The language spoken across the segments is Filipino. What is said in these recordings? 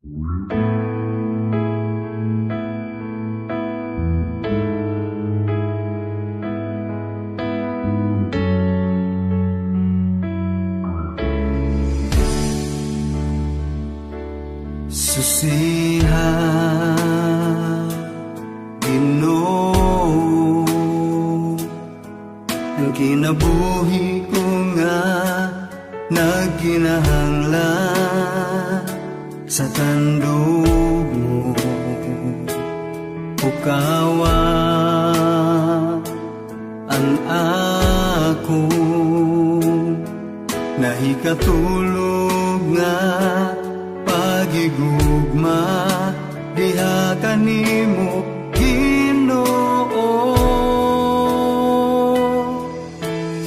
Susiha, Ginoo, ang kinabuhi ko nga nagkinahanglan sa tandog mo. Ukawa ang ako nahikatulog nga pagigugma diha kanimo Ginoo.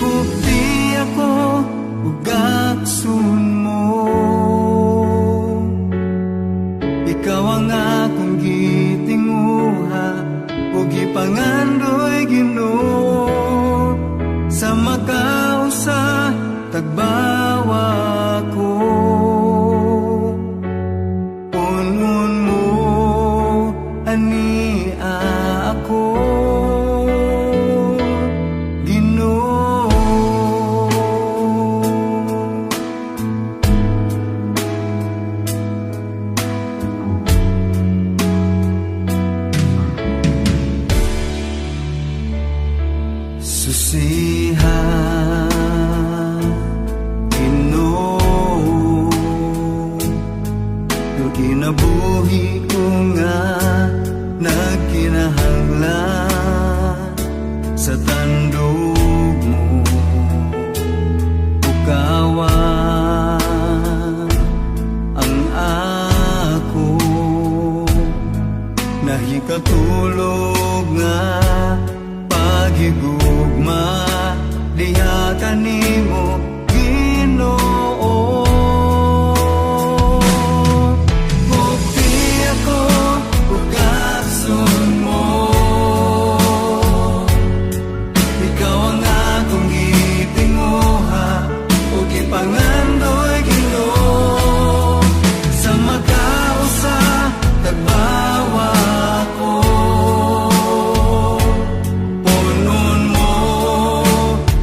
Pugti ako ug aksun mo, ikaw ang akong gitinguha ug gipangandoy Ginoo. Sa makausa tagbawa ko, punon mo ani ako Ginoo. Susiha, Ginoo, ang kinabuhi ko nga nagkinahanglan sa tandog mo. Ukawa ang ako nahikatulog nga pagigugma diha kanimo Ginoo. Pugti ako ug aksun mo, ikaw ang akong gitinguha ug gipangandoy Ginoo. Sa makausa tagbawa ko, punon mo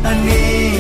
ani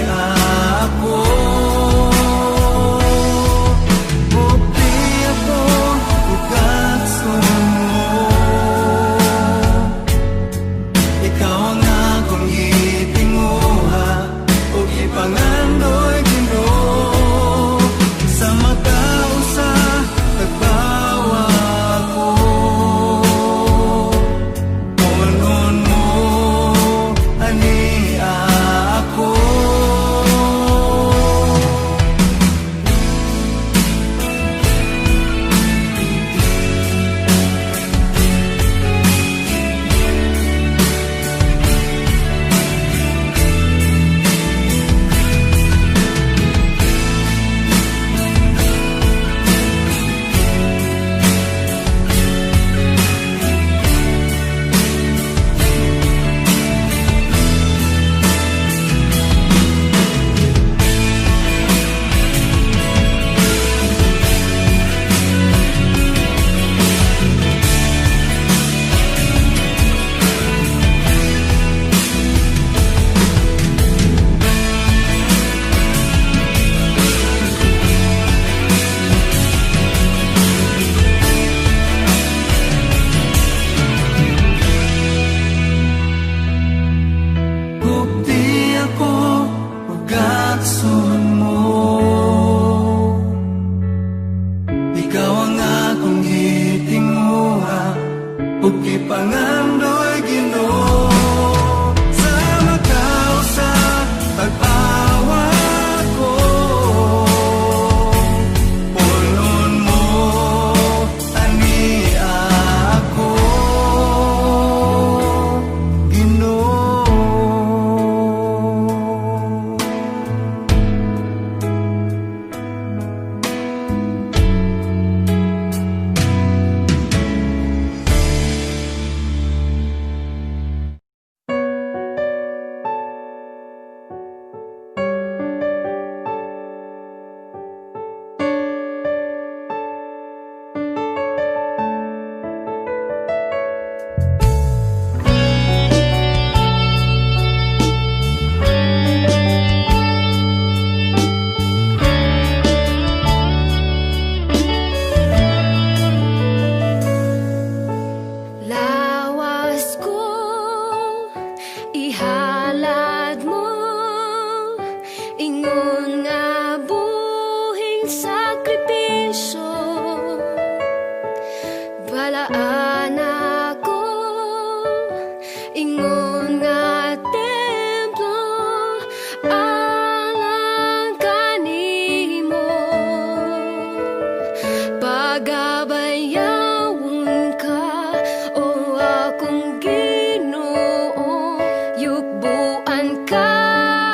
Gabayawon ka, o akong Ginoo, yugbuan ka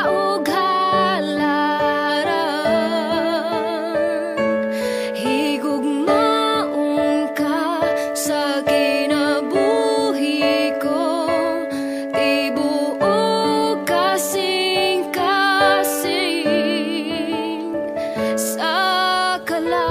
og halaran. Higugmaon ka sa kinabuhi ko, tibuok kasing-kasing sa kalag.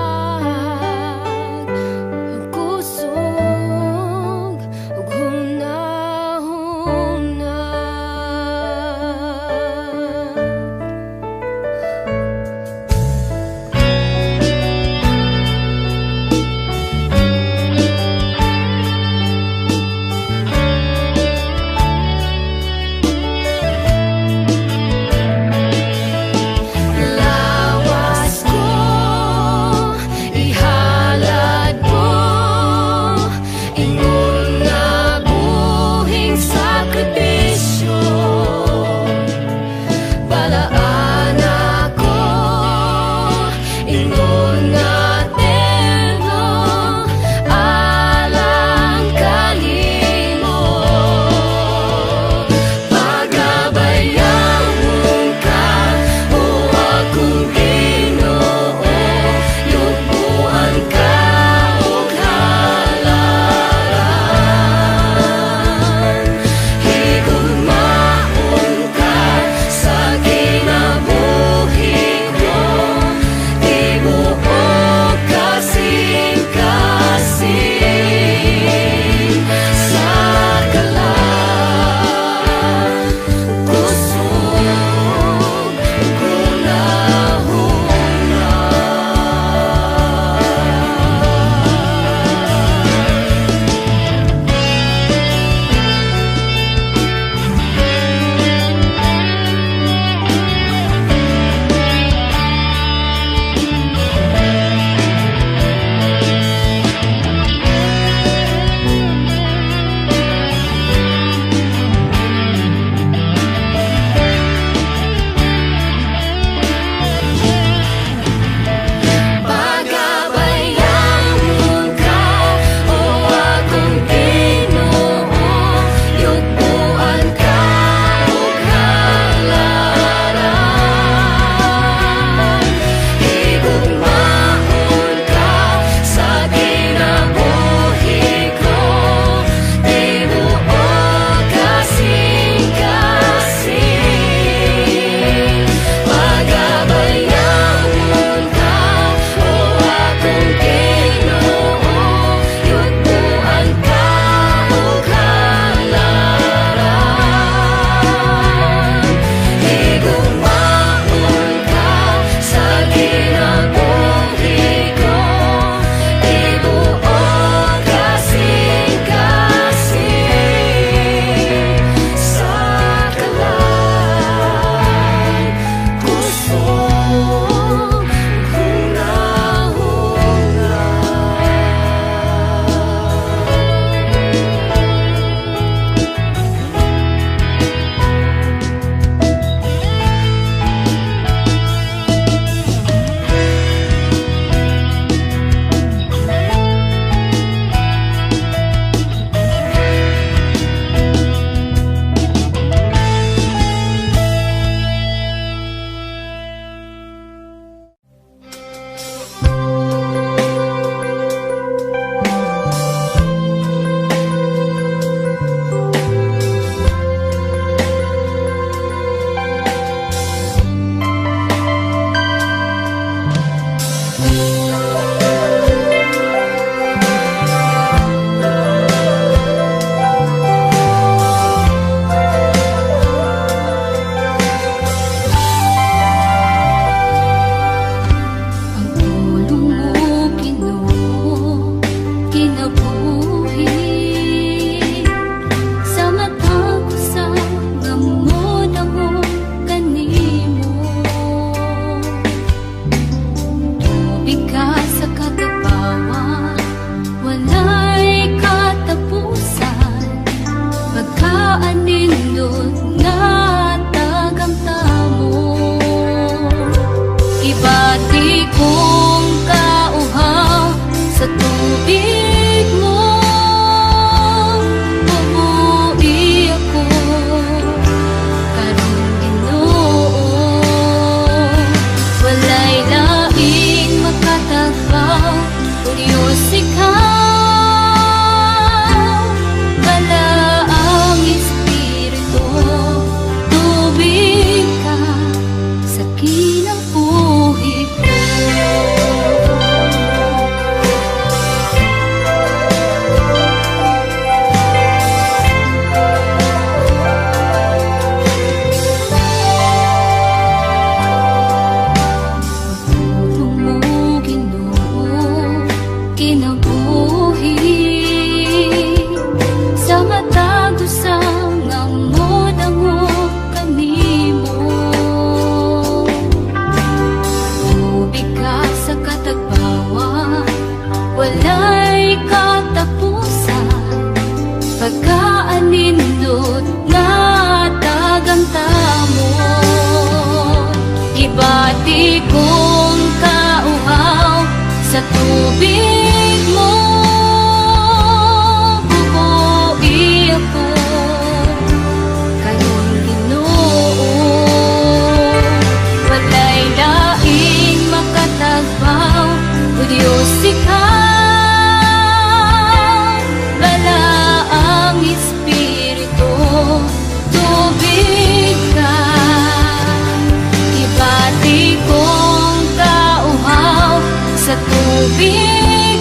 tubig mo, bumuhi ako. Karong Ginoo, walay lain makatagbaw, o Diyos ikaw. Bala ang Espiritu, tubig ka sa kinabuhi ko. Pagtulong mo, Ginoo, kinabuhi sa matag usang amon ang kanimo. Tubig ka sa katagbawan, walay katapusan, pagkaanindot nga tagang tamon. Ibati kong kauhaw sa tubig mo, bumuhi ako. Karong Ginoo, walay laing makatagbaw, o Diyos ikaw. Bala ang Espiritu, tubig ka. Ibati kong kauhaw sa tubig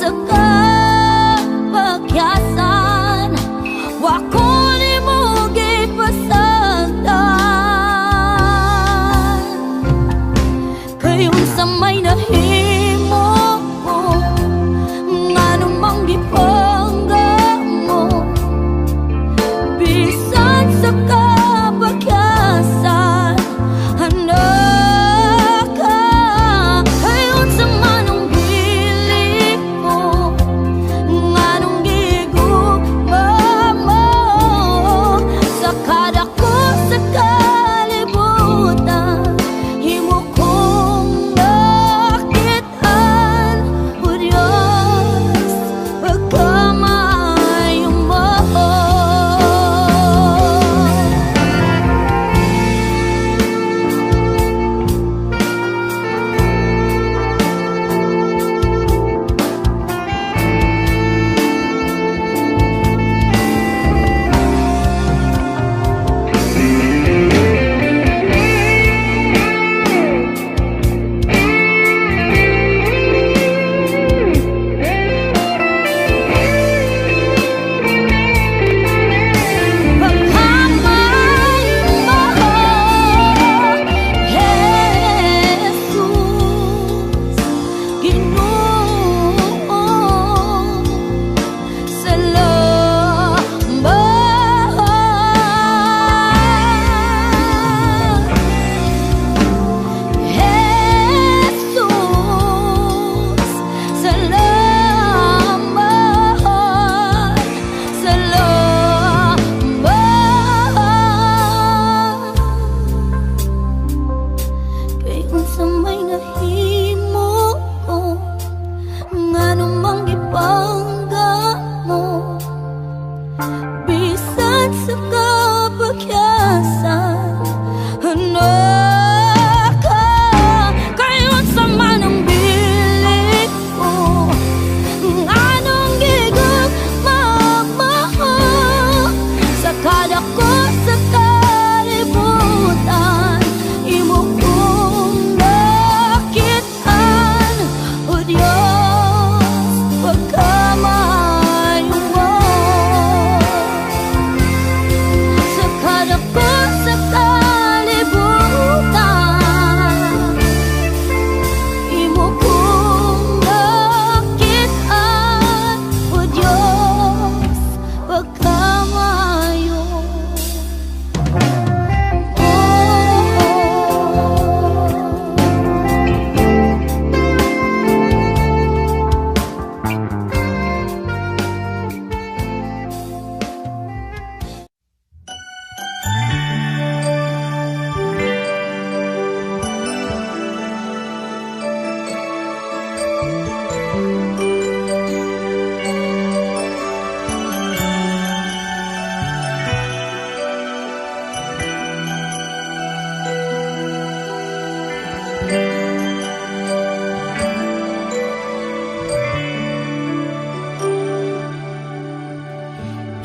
sa kapagyasan, wako ni mo gipasagdan. Kayon sa may nahimo ko, ngano mang gipangga mo, bisan sa kapagyasan, handa ka. Kayon sa manong bili mo, nganong gigugma mo, sa kada ko sa kalibutan, himo kong nakitaan. O Diyos, pagkamayo mo.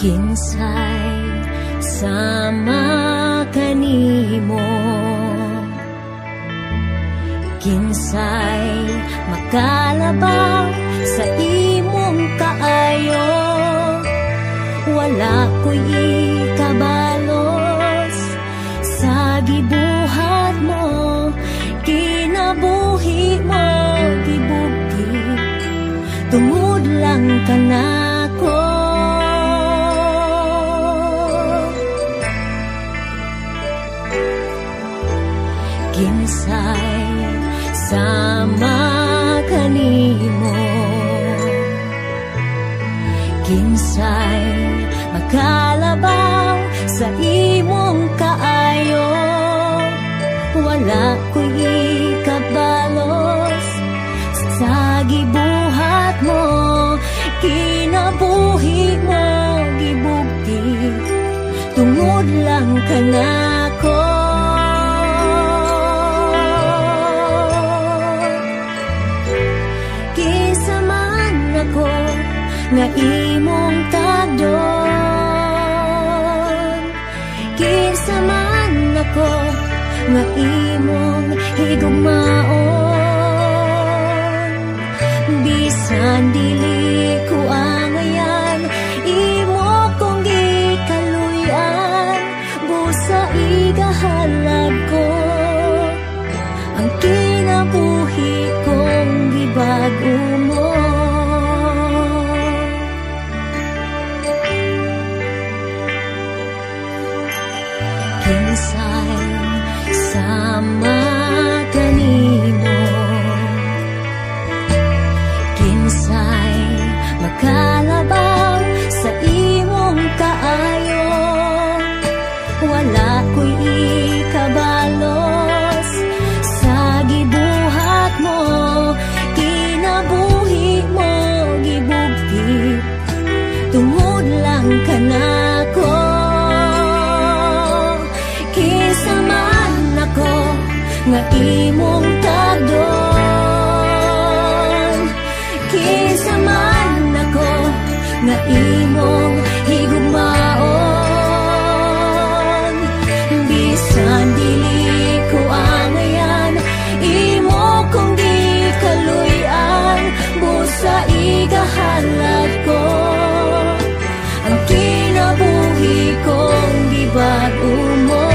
Kinsay sama kanimo, kinsay makalabaw sa imong kaayo. Wala ko'y ikabalos sa gibuhat mo, kinabuhi mo gibugti, tungod lang ka nako. Kinsay sama kanimo, kinsay makalabaw sa imong kaayo. Wala ko'y ikabalos sa gibuhat mo, kinabuhi mo gibugti, tungod lang ka nako. Nga imong tagdon, kinsa man ako nga imong higugmaon, bisan dili ko angayan, imo kong gikaluyan, busa igahalag ko ang kinabuhi kong gibago mo. Kinsay sama kanimo, kinsay makalabaw sa imong kaayo, wala ko'y ikabalos sa gibuhat mo, kinabuhi mo gibugti, tungod lang kanako. Kinsa man ako nga imong tagdon, kinsa man ako nga imong higugmaon, bisan dili ko angayan, imo kong gikaluyan, busa igahalag ko ang kinabuhi kong gibago mo.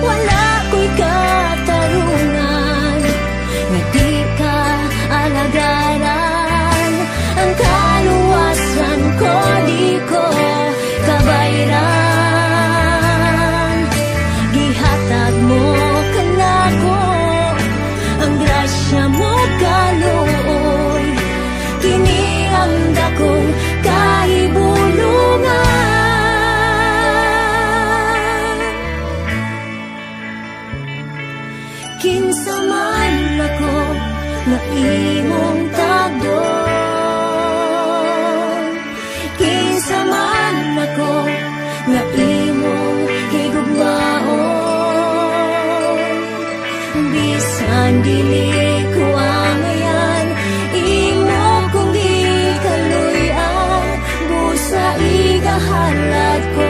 Wala ko'y katarungan nga di ka alagaran, ang kaluwasan ko di ko kabayran. Gihatag mo kanako ang grasya mo kaluoy, kini ang dakong kahibulungan. Kinsa man ako nga imong tagdon, kinsa man ako nga imong higugmaon, bisan dili ko angayan, imo kong gikaluyan, busa igahalag ko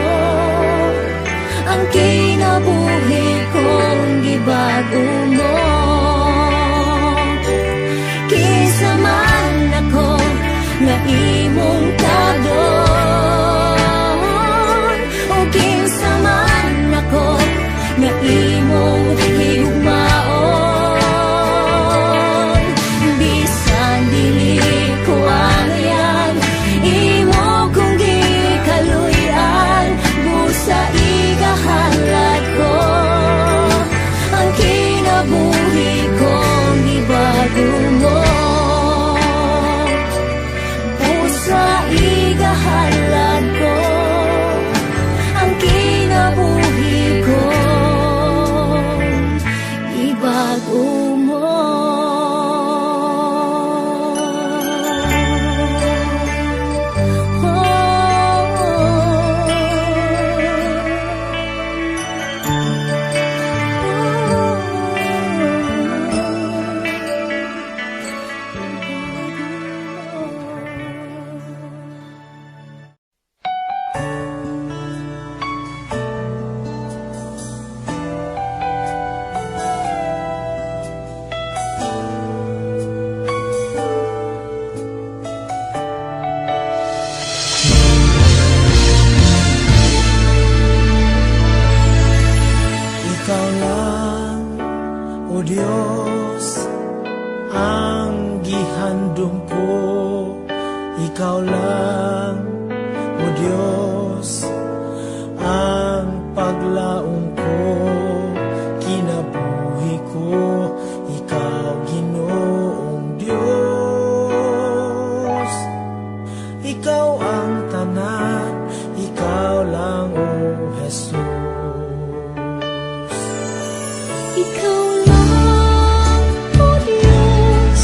ang kinabuhi kong gibago mo. Kinsa man ako nga imong tagdon, o kinsa man ako nga imong higugmaon, bisan dili ko angayan, imo kong gikaluyan, busa igahalag ko ang kinabuhi kong gibago mo. Busa igahalag ko ang kinabuhi kong gibago mo. Ikaw lang, O Diyos, ang gihandom ko. Ikaw lang, O Diyos, ang paglaong ko. Kinabuhi ko, Ikaw, Ginoong Diyos. Ikaw ang tanan, Ikaw lang, O Jesus. Ikaw lang, O Diyos,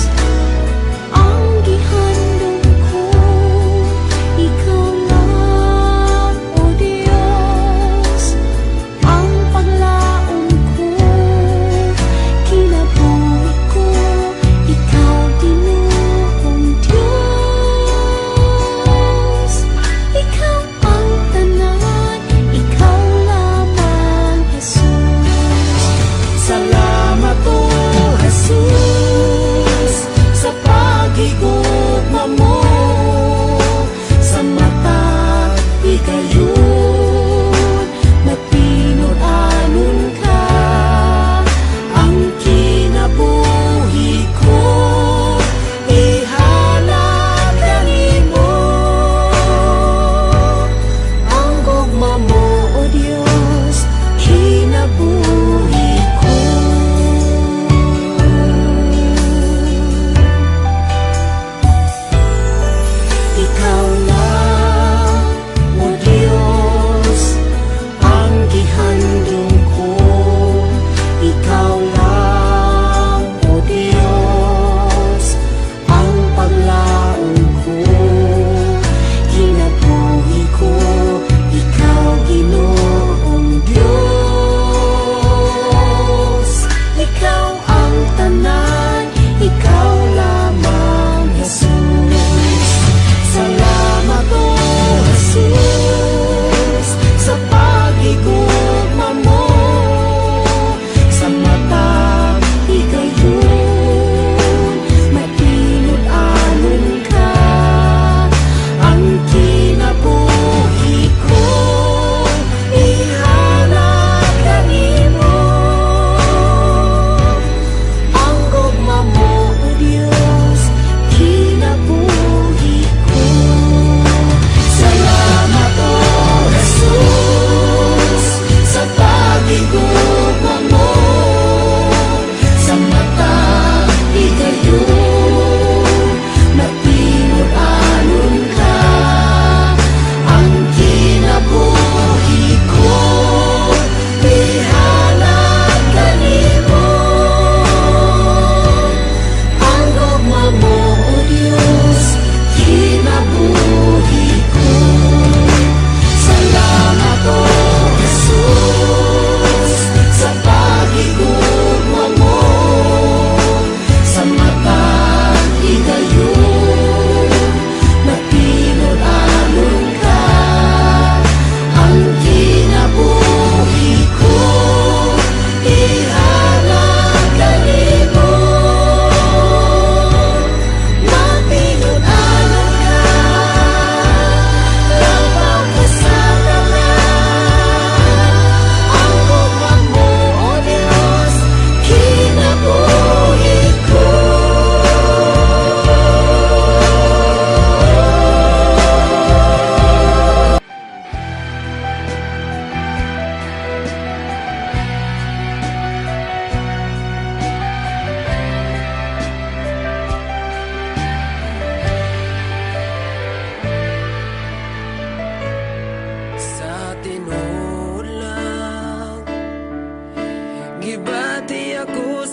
ang gihandom ko. Ikaw lang, O Diyos, ang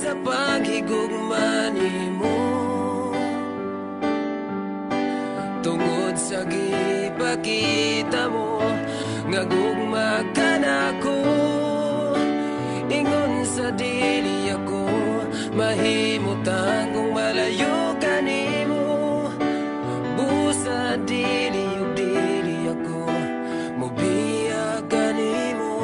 sa paghigugma nimo, tungod sa gipakita mo nga gugma ka nako. Ingon sa dili ako mahimutang kung malayo ka nimo. Busa dili ug dili ako mobiya ka nimo.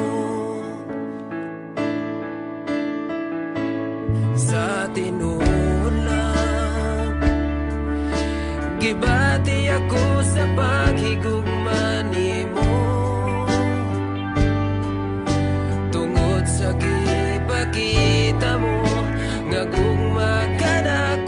Sa tinuod lang gibati ako sa paghigugma nimo, tungod sa gipakita mo nga gugma ka nako.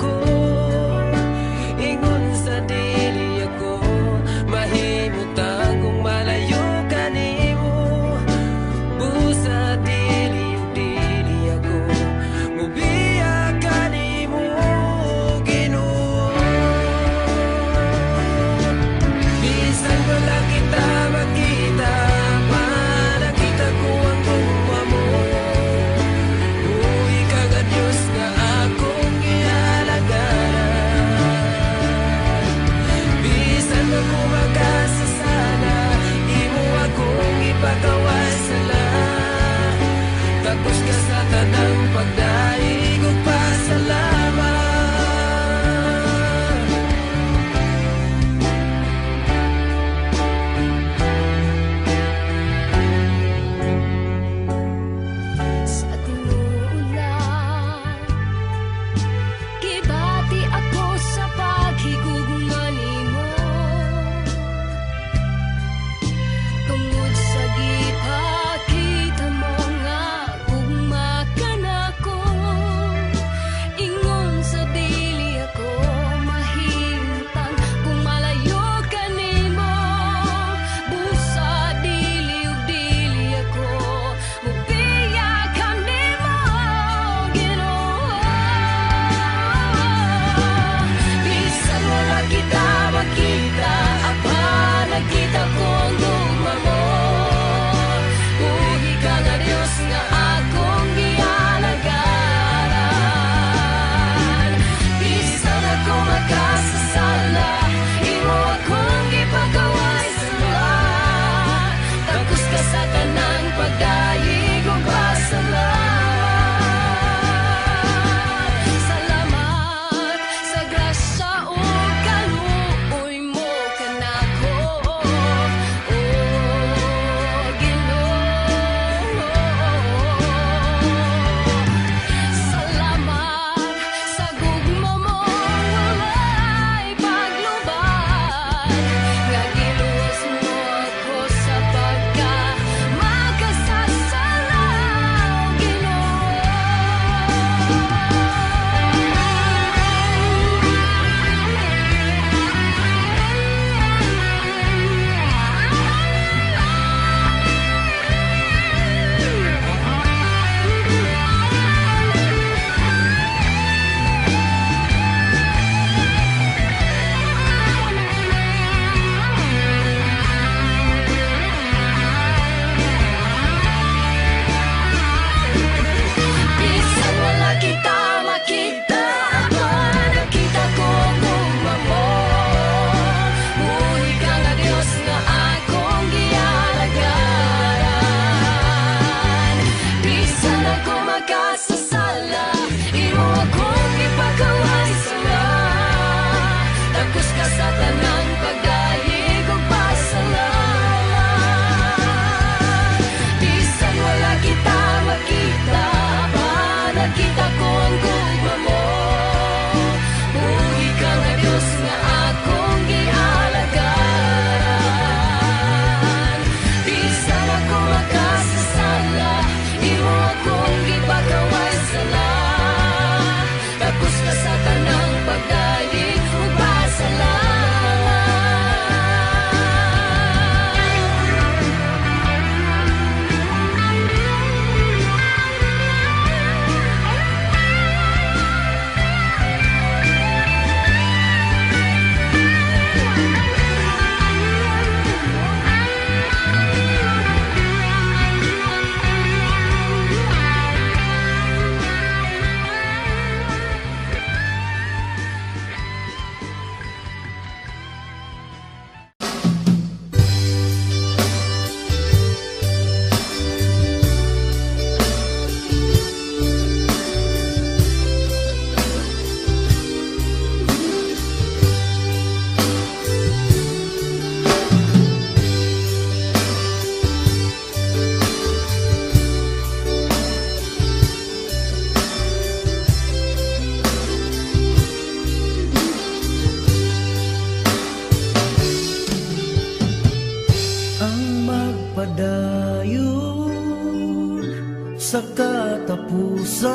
sa katapusan,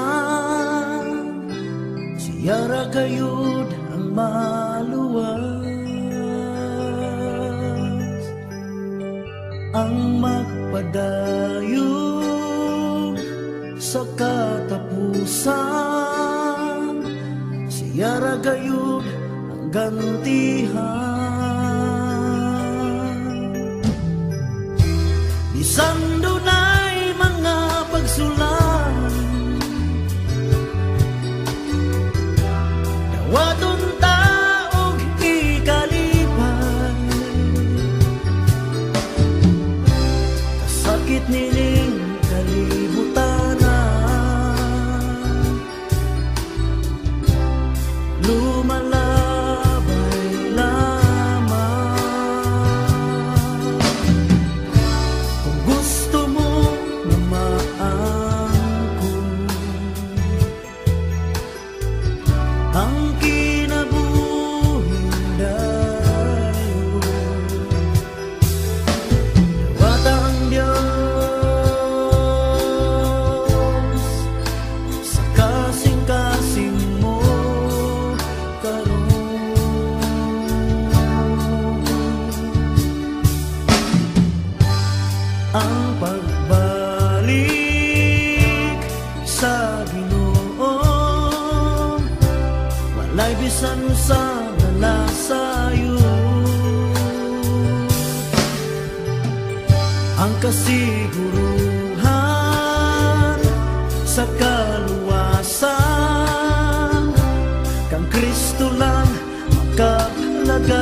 siya ra gayud ang maluwas, ang magpadayon sa katapusan, siya ra gayud ang gantihan. Bisan dunay mga pagsulan, dawaton ta og ikalipay, kasakit nining kalibutanan, lumalabay lamang. Kung gusto mo na maangkon ang kinabuhing dayon, dawata ang Diyos sa kasing-kasing mo karon. Ang pagbalik sa Ginoo, walay bisan sa nalasayo, ang kasiguruhan sa kaluwasan, kang Kristo lang makapalagay.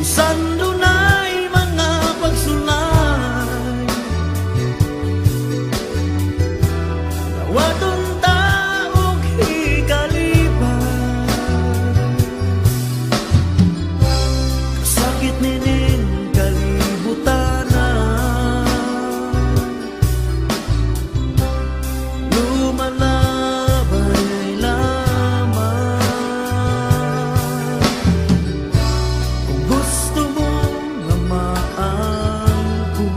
Bisan dunay mga pagsulay, dawaton ta og ikalipay, kasakit nining kalibutanan, lumalabay lamang. Kung gusto mo na maangkon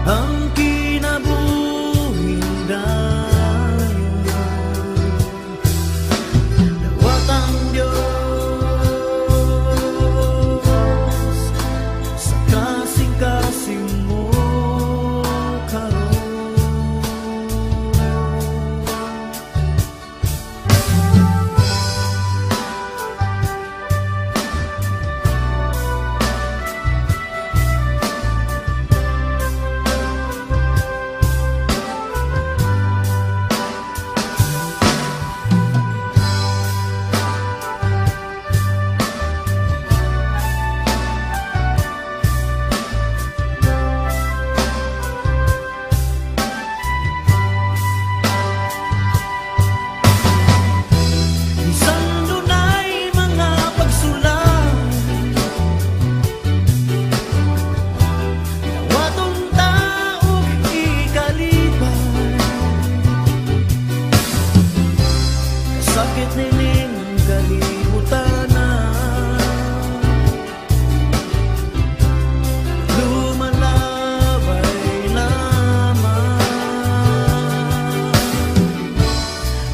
ang kinabuhing dayon, dawat ang Diyos sa kasing-kasing mo karon. Bisan dunay mga pagsulan, dawaton ta og ikalipay, kasakit nining kalibutanan, lumalabay lamang.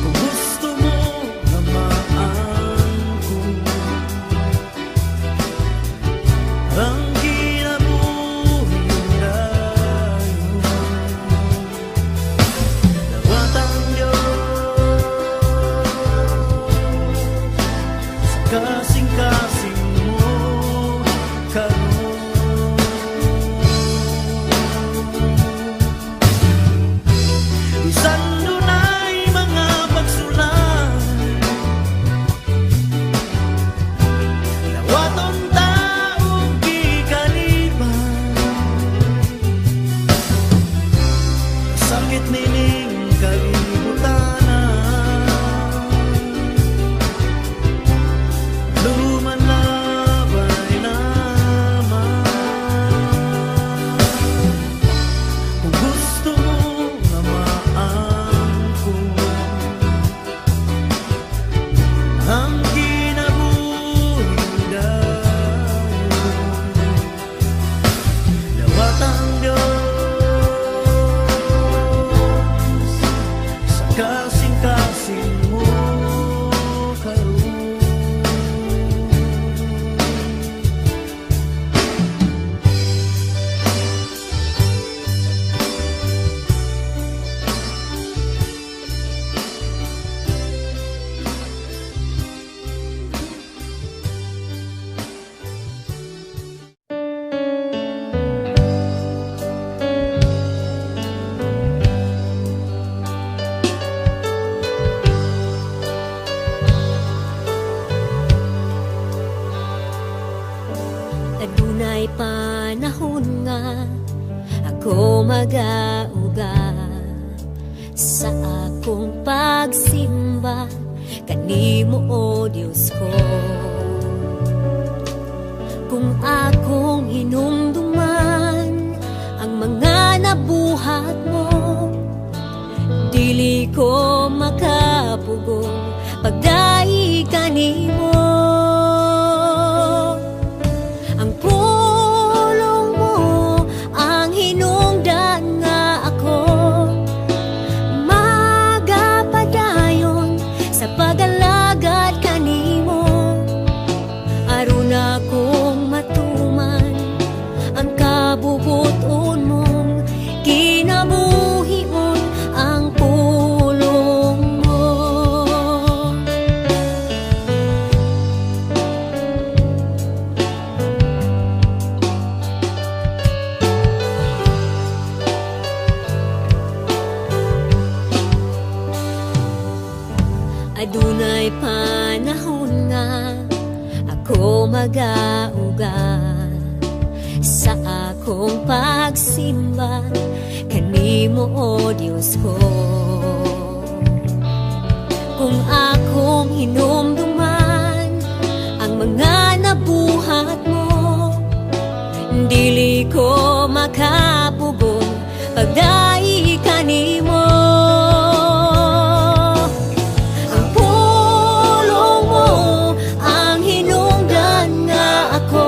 Kung gusto mo na maangkon ang kinabuhing dayon, dawat ang Diyos sa kasing-kasing mo karon. Bisan dunay mga pagsulay, dawaton ta og ikalipay, kasakit nining kalibutanan, Adunay panahon nga ako magauga sa akong pagsimba kanimo o Diyos ko. Kung akong hinumduman ang mga nabuhat mo, dili ko makapugong pagdai kanimo. Ang pulong mo ang hinungdan nga ako magapadayon sa pag-alagad kanimo. Aron akong matuman ang kabubuton mong kinabuhion ang pulong mo. Adunay panahon nga ako magauga sa akong pagsimba kanimo o Diyos ko. Kung akong hinumduman ang mga nabuhat mo, dili ko makapugong pagdai kanimo. Ang pulong mo ang hinungdan nga ako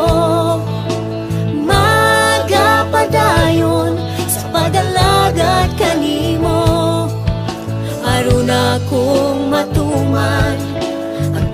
magapadayon sa pag-alagad kanimo. Aron akong matuman ang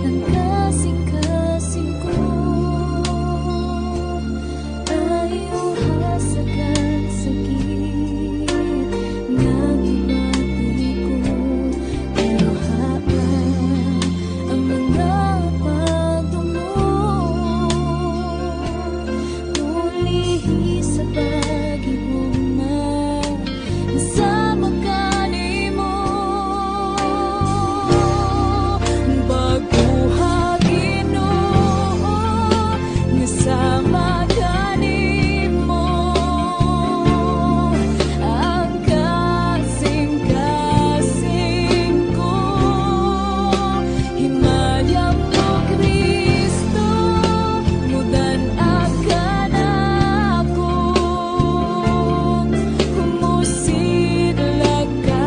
ang kasing-kasing ko ay uhasagan sa git ng ibati ko. Luhaan ang mga pagdungo, tulihi sa pag-ibuma sa magkani mo. Baguha Ginoo nga sa magkani mo, ang kasing-kasing ko. Himayam mo Kristo, mudan akan ako. Humusidlag ka,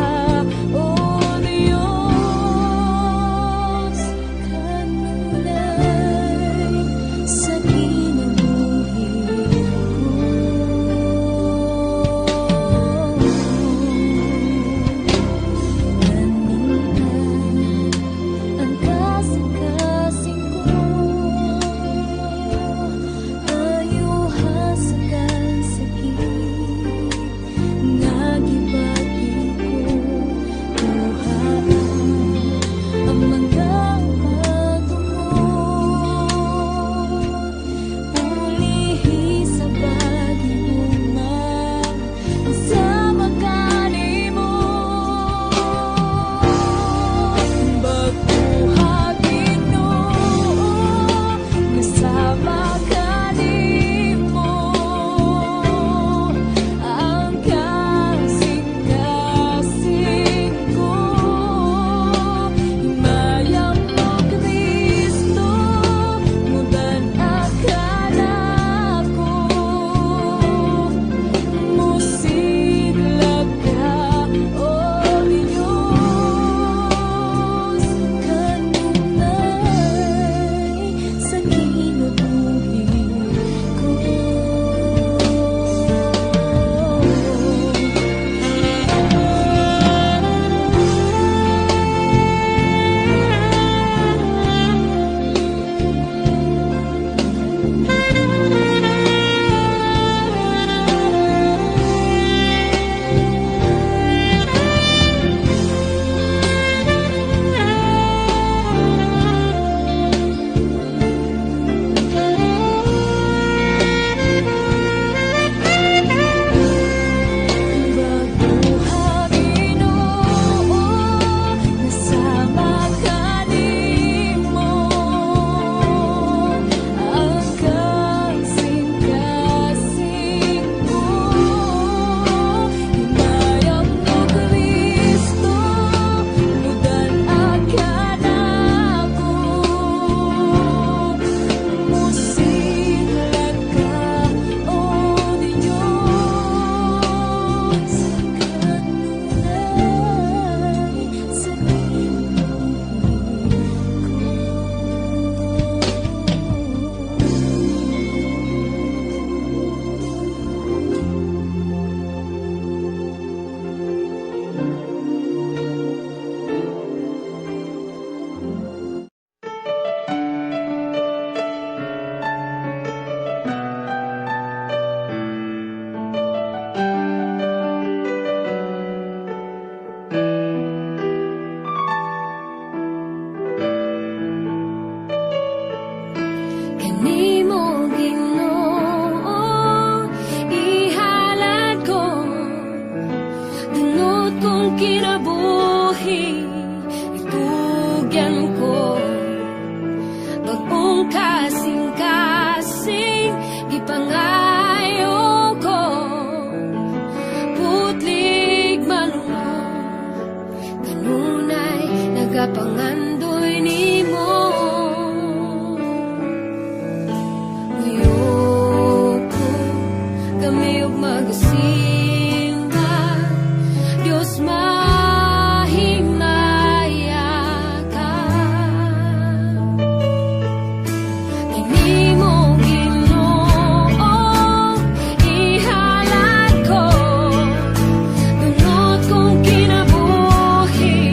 O Diyos, kanunay sa kinabuhi ang kasing-kasing ko ay uhasagan sa git nga gibati ko. Luhaan ang mga pagdungo, pulihi sa pag-ibuma sa magkani mo. Baguha Ginoo nga sa magkani mo, ang kasing-kasing ko. Himayam mo Kristo, mudan akan ako. Musidlag ka, O Diyos, kanunay sa kinabuhi ko. Baguha Ginoo nga sa magkani mo, ang kasing-kasing ko. Himayam mo Kristo, mudan akan ako. Musidlag ka, O Diyos, kanunay sa kanimo Ginoo, ihalad ko dunot kong kinabuhi, itugyan ko bagong kasing-kasing gipangayo ko. Putlig malunod, kanunay nagapangandoy nimo. Ayoko kami ug magasimba, Diyos mahimaya ka. Kanimo Ginoo, ihalad ko dunot kong kinabuhi,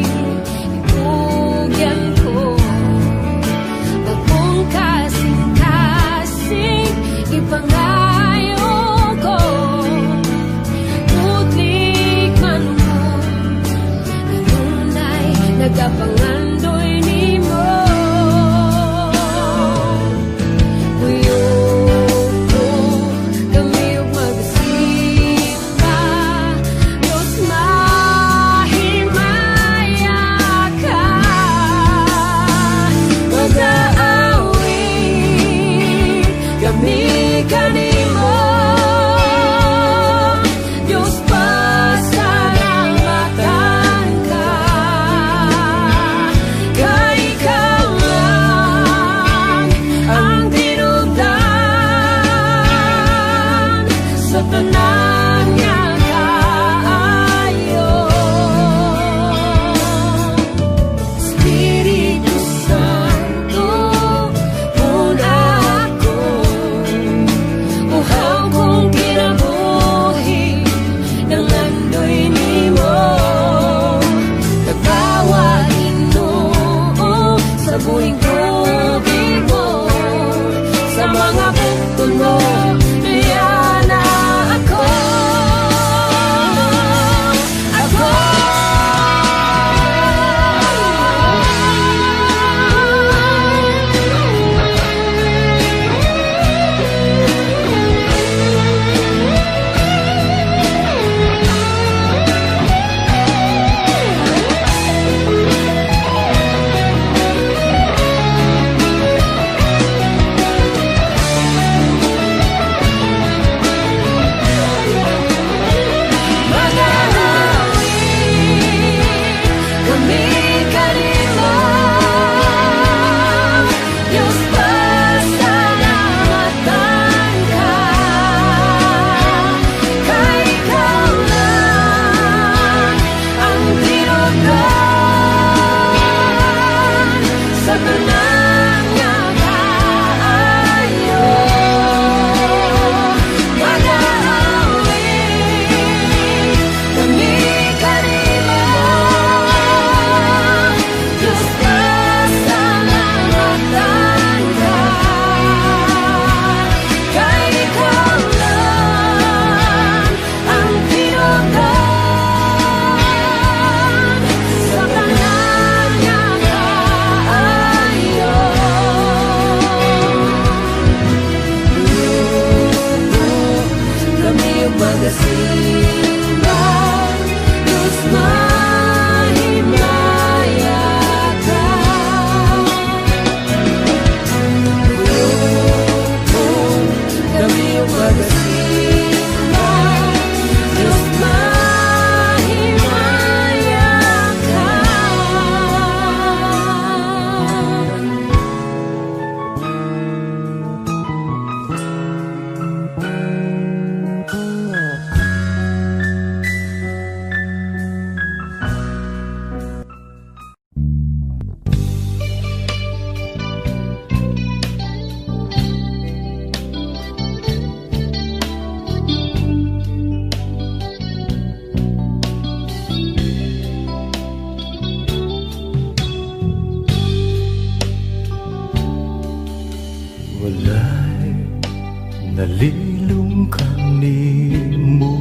Nalilung kanimo,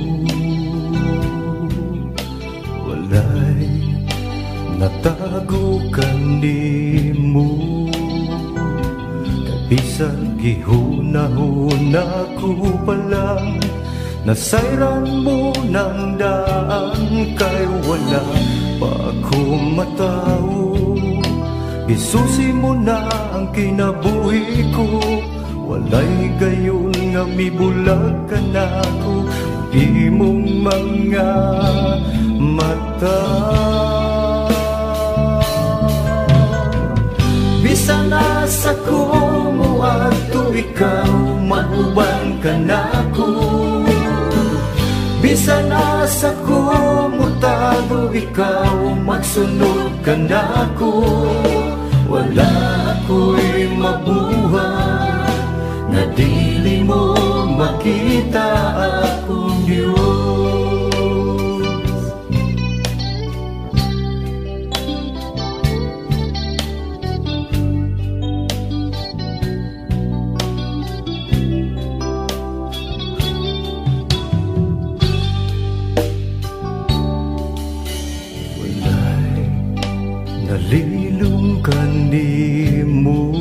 walay natago kanimo. Kabisan gihunahuna ko palang nasayran mo ng daan, kay wala pa akong matao. Gisusi mo na ang kinabuhi ko, walay gayon nga mibulag ka na ko. Imong mga mata, bisan nasa kumo ato ikaw, maguban ka na ko. Bisan nasa kumutago ikaw, magsunod ka na ko. Wala ako'y mabuhay na dili mo makita akong Diyos. Nalilung kanimo,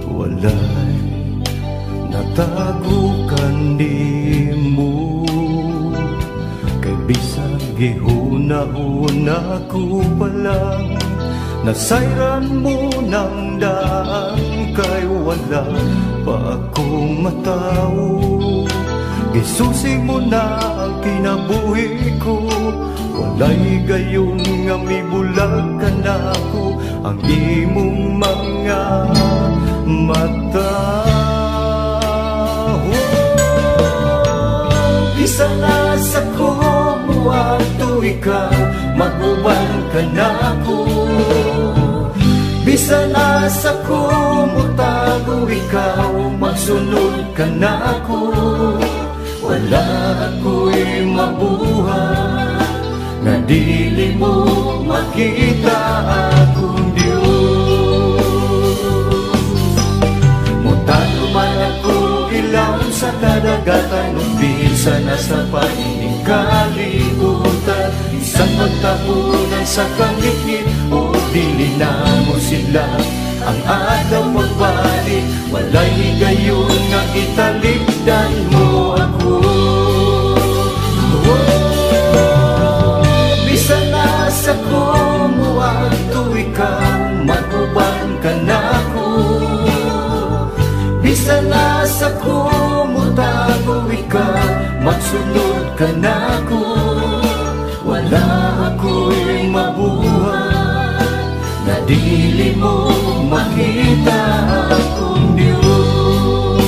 walay natago kanimo. Kay bisag gihuna-una ko palang nasayran mo ng daan, kay wala pa akong matao. Gisusi mo na ang kinabuhi ko, walay gayon nga mibulag ka na ko. Ang imong mga mata, bisan nasa kumo ato ikaw, maguban ka na ko. Bisan nasa kumo tago ikaw, magsunod ka na ko. Wala ako'y mabuhay na dili mo makita akong Diyos. Mutano man ako ilaw sa kadagatan, umpisa na sa panining kalibutan. Isang magtapunan sa kangitid, o dili na mo sila ang adlaw magbalik. Walay gayon nga italikdan mo ako. Bisan nasa kumo ato ikaw, maguban ka na ko. Bisan nasa kumo tago ikaw, magsunod ka na ko. Wala ako'y mabuhay na dili mo makita akong Diyos.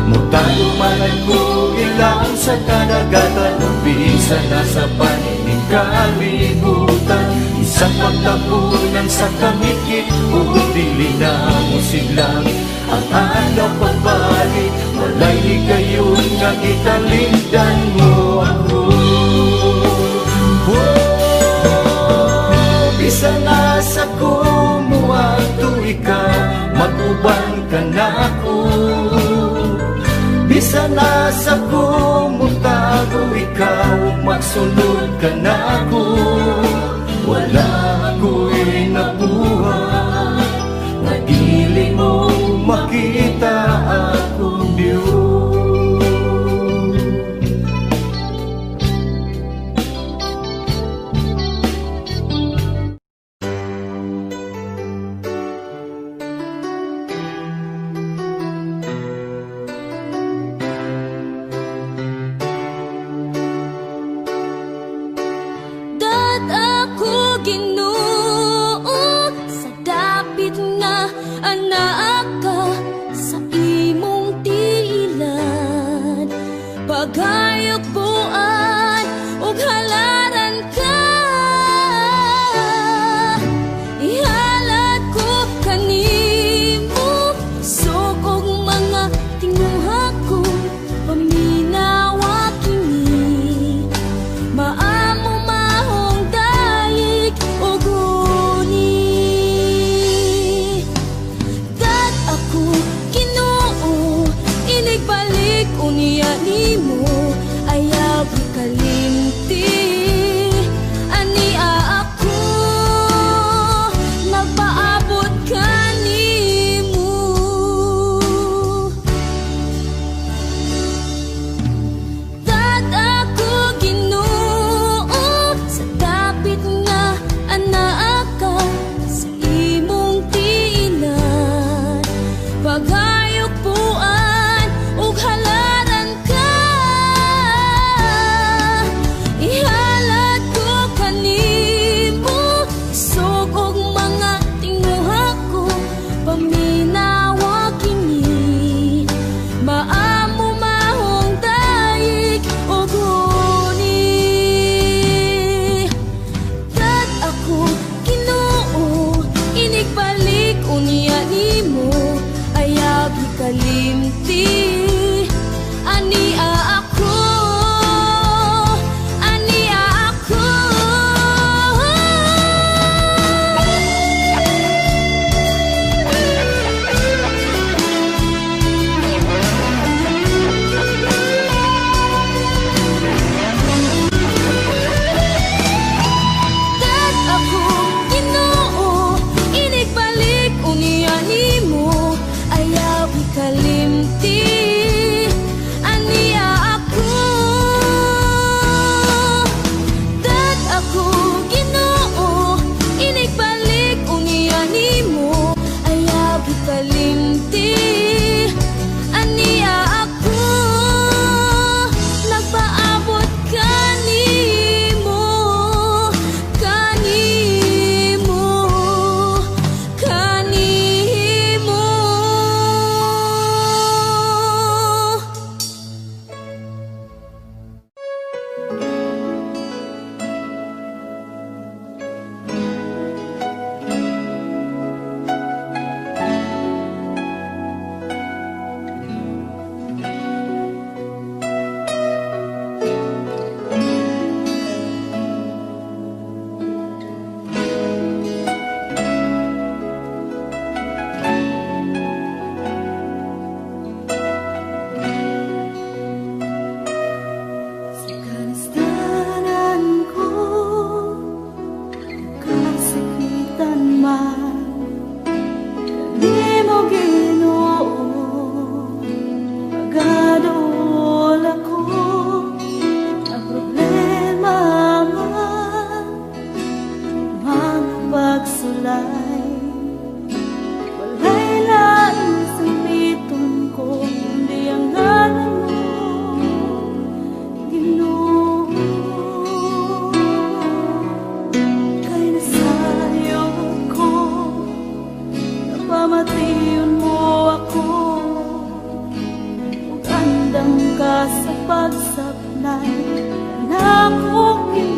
Mutano man ako ilang sa kadagatan, umpisa na sa panining kalibutan. Isang pagtapunan sa kamikit, o dili na mo silang ang alaw pagbalik. Walay gayon nga italikdan mo ako. Bisan nasa kumo ato ikaw, maguban ka na ko. Bisan nasa kumo tago ikaw, magsunod ka na ko. Wala ako'y nabuhay na dili mo makita akong Diyos. Pagayugbuan ug halaran ka, ihalad ko kanimo. Sugog mga tinguha ko, paminawa kini. Maamo mahong dayig o balay. Walay lain sa biton ko, kundi ang ngalan mo, Ginoo. Kay nasayo ko, napamatiyon mo ako, ug andam ka sa pagsablay nako, Ginoo.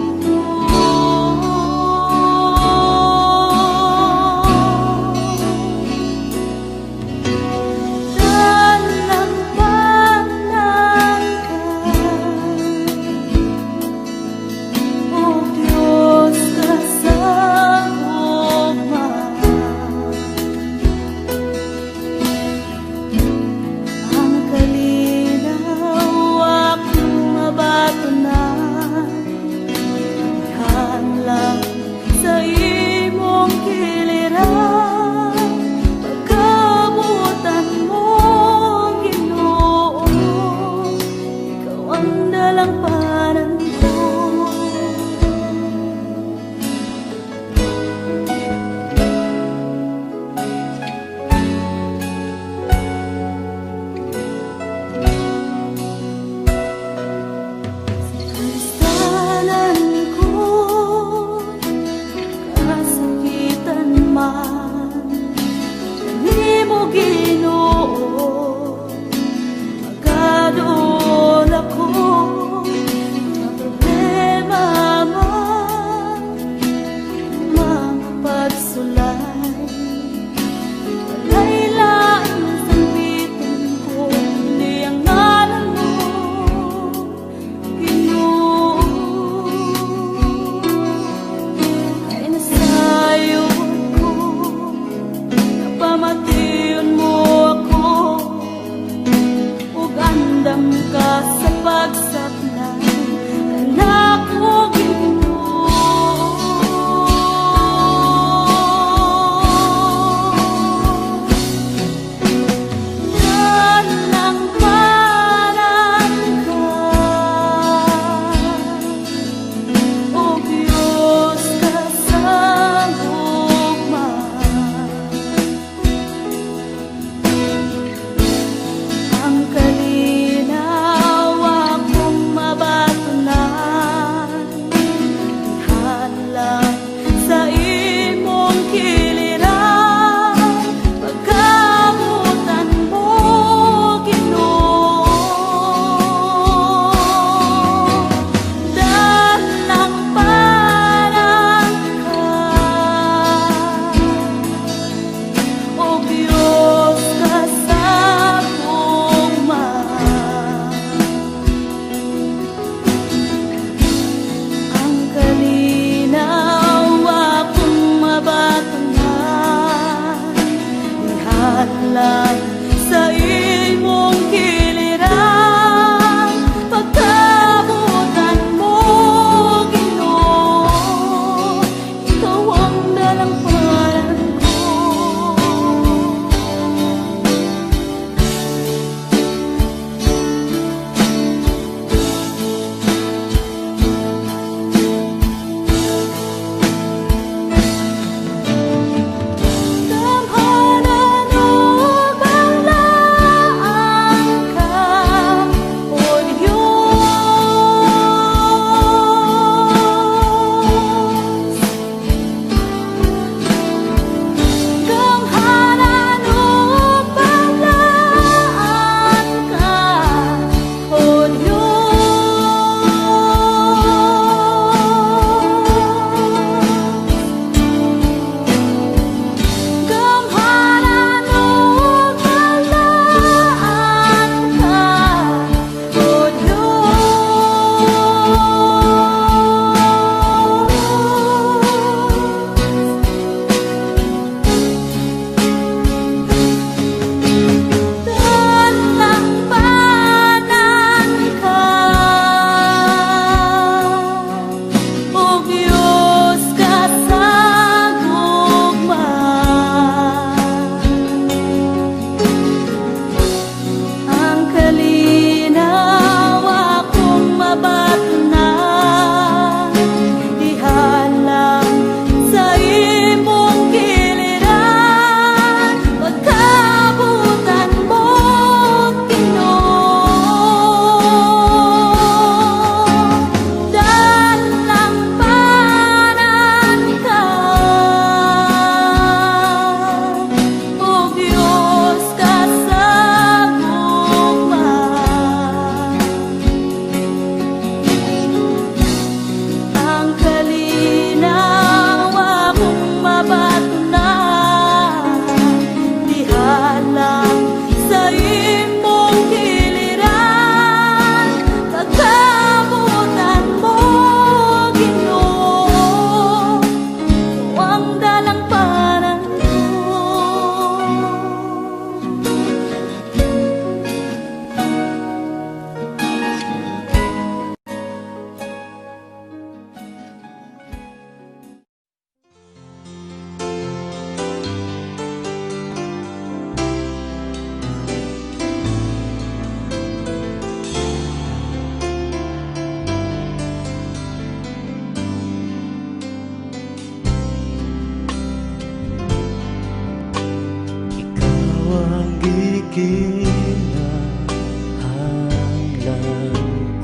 kinahanglan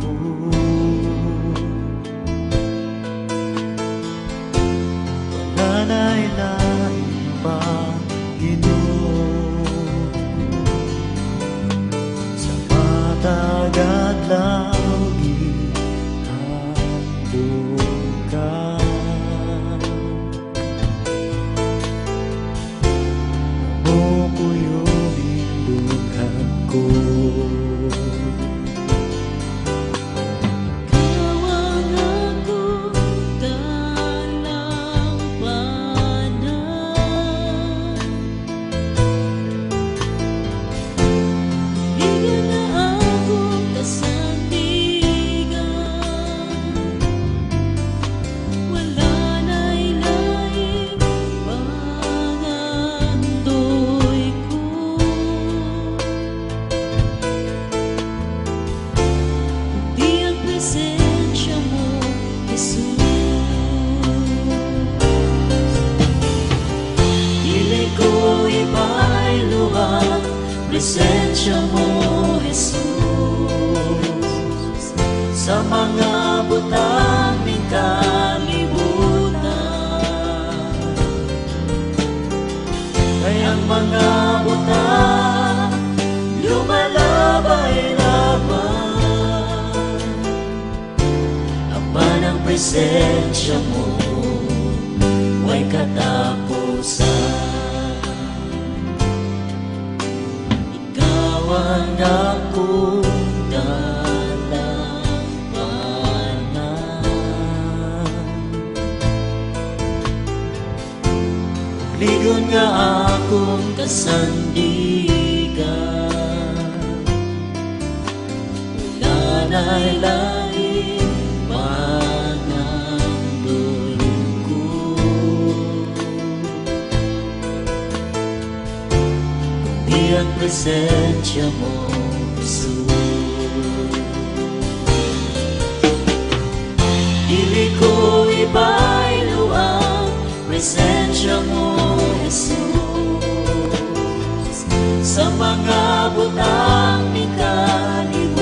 ko. Wala na'y lain pa, Ginoo, sa matagat lang ihandog ka. Mo ko yung indunghan ko. Ikaw ang akong dalampanan. Bigyan na akong kasandigan. Wala na'y laing pangandoy ko. Di ang presensya mo, Jesus. Dili ko iba'y luha, presensya mo, Jesus. Sa mga butang ng kalibutan, kayang mga butang lumalabay-labay. Ama ng presensya mo, huwag katapusan. Ikaw ang akong dalampanan. Ligon nga akong kasandigan. Wala na'y laing pangandoy ko. Kundi ang presensya mo, Jesus. Dili ko iba'y luha, presensya mo, Jesus. Sa mga butang ng kalibutan,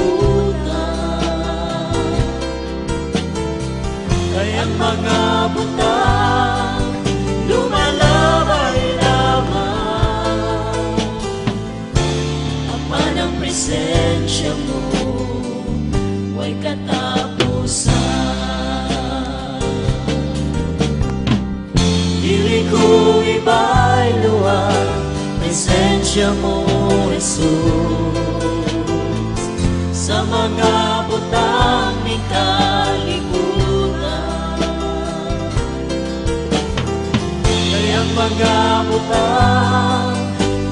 kayang mga butang lumalabay-labay. Ama ng presensya mo, huwag katapusan. Dili ko iba'y luha, presensya mo, Jesus. Sa mga butang ng kalibutan, kayang mga butang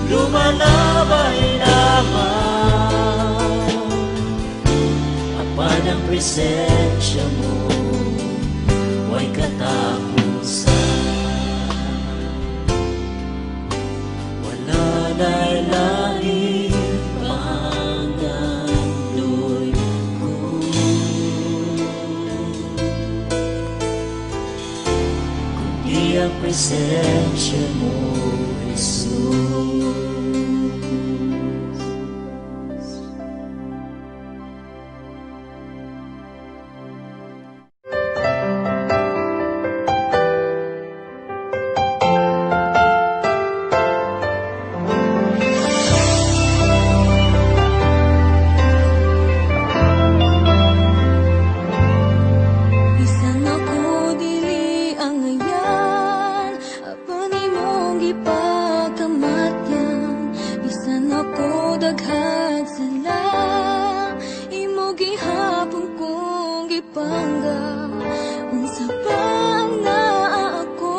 lumalabay-labay. Apa ng presensya mo, huwag katapusan. Wala na'y laing pangandoy ko. Kundi ang presensya mo, Jesus. Bisan ako dili ang ayan, apan imong gipakamatyan. Bisan ako daghag sala, imo gihapon kong gipangga. Unsa pa ang naa ako,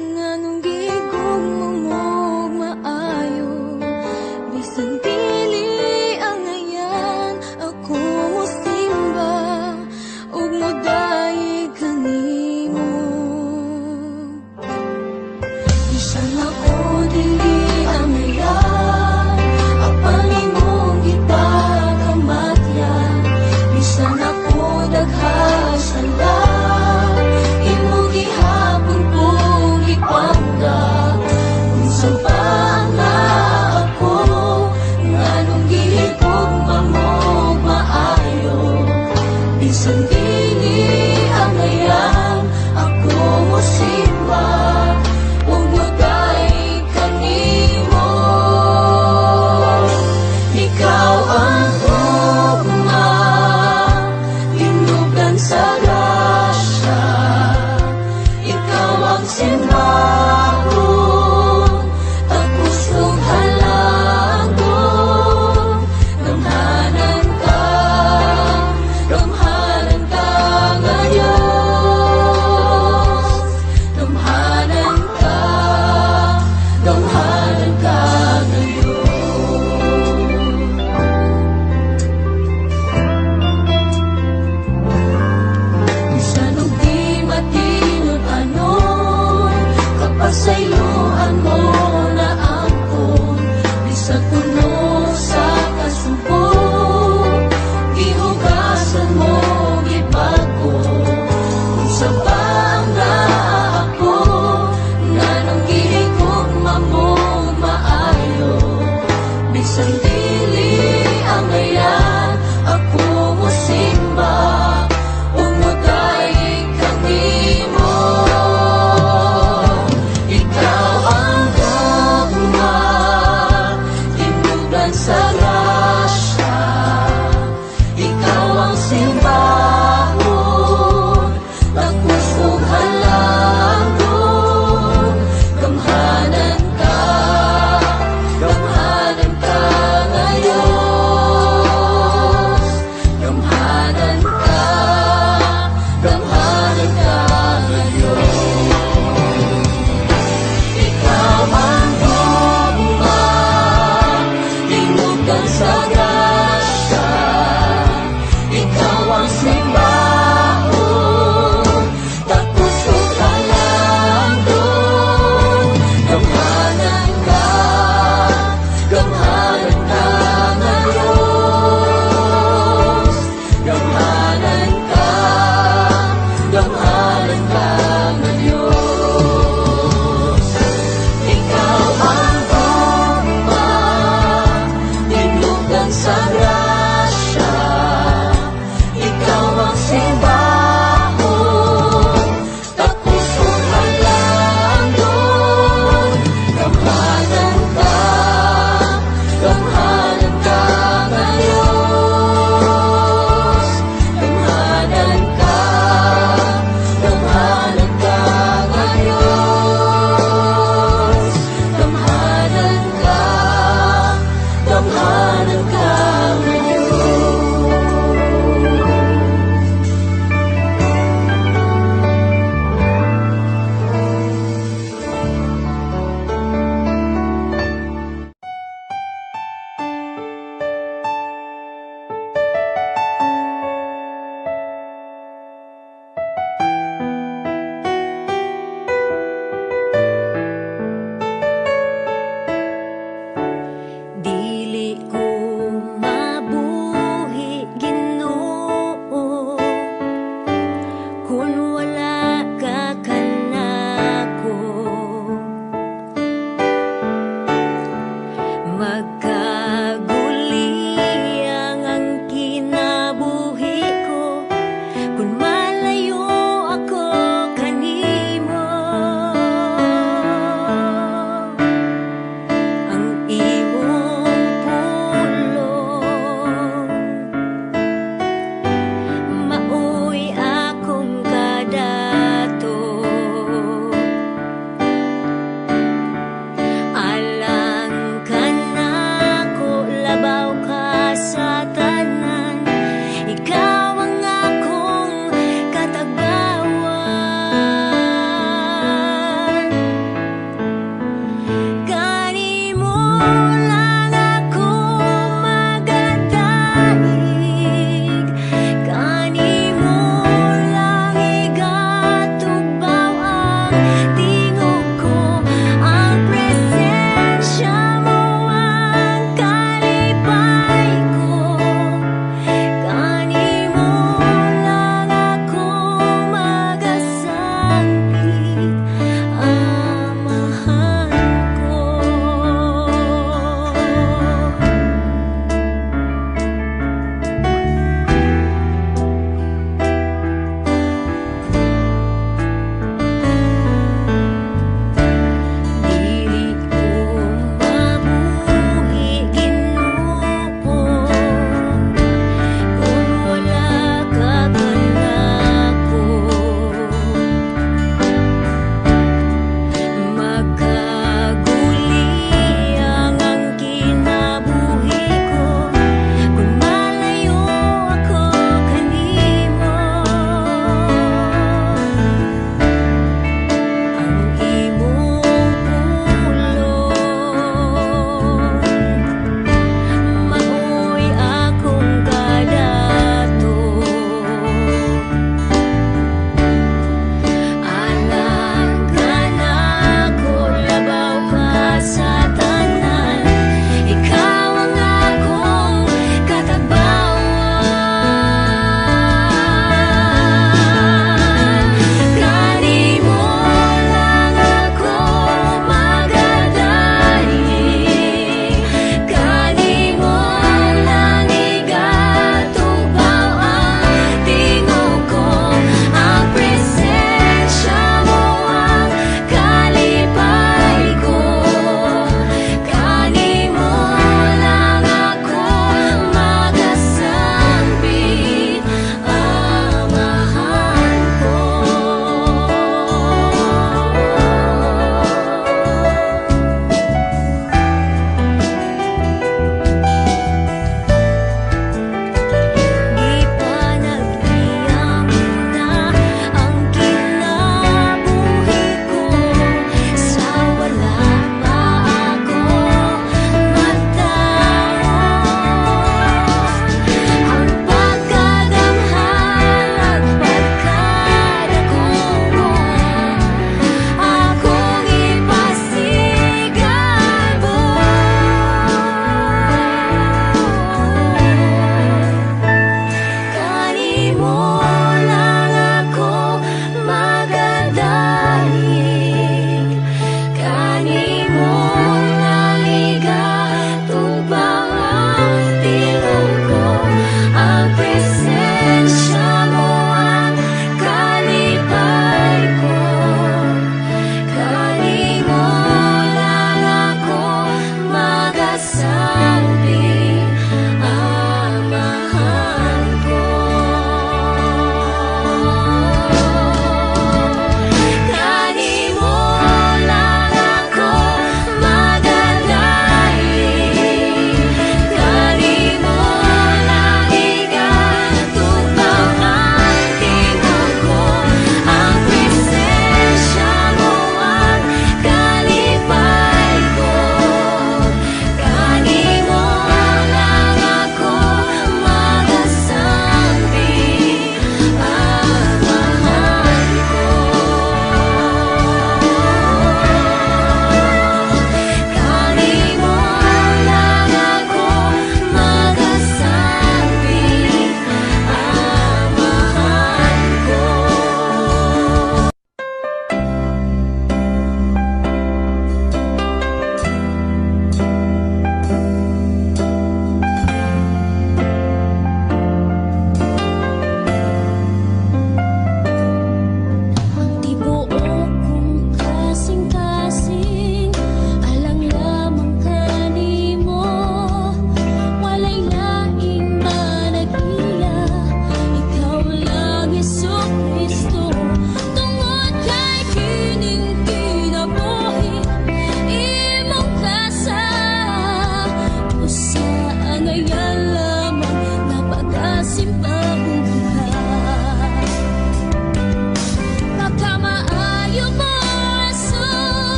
nganong gigugmong mong maayo. Bisan dili ang ayan, ako mosimba ug modaig kanimo. Bisan ako dili ang ayan, apan imo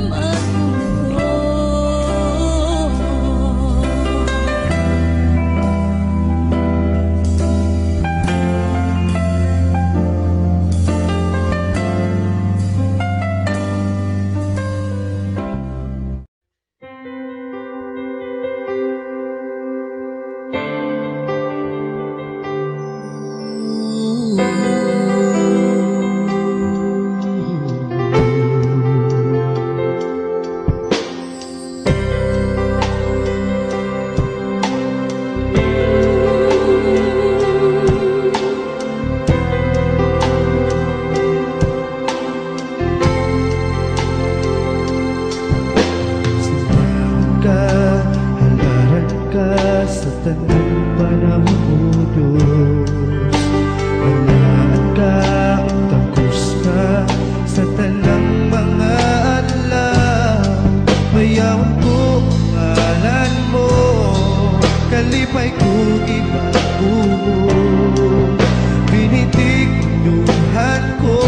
alam ako. Halaran ka sa tanang panahon mo, Diyos. Manaan ka, tapos ka sa tanang mga adlaw. Mayawan ko ang ngalan mo, kalipay ko ibago. Binitig duhan ko,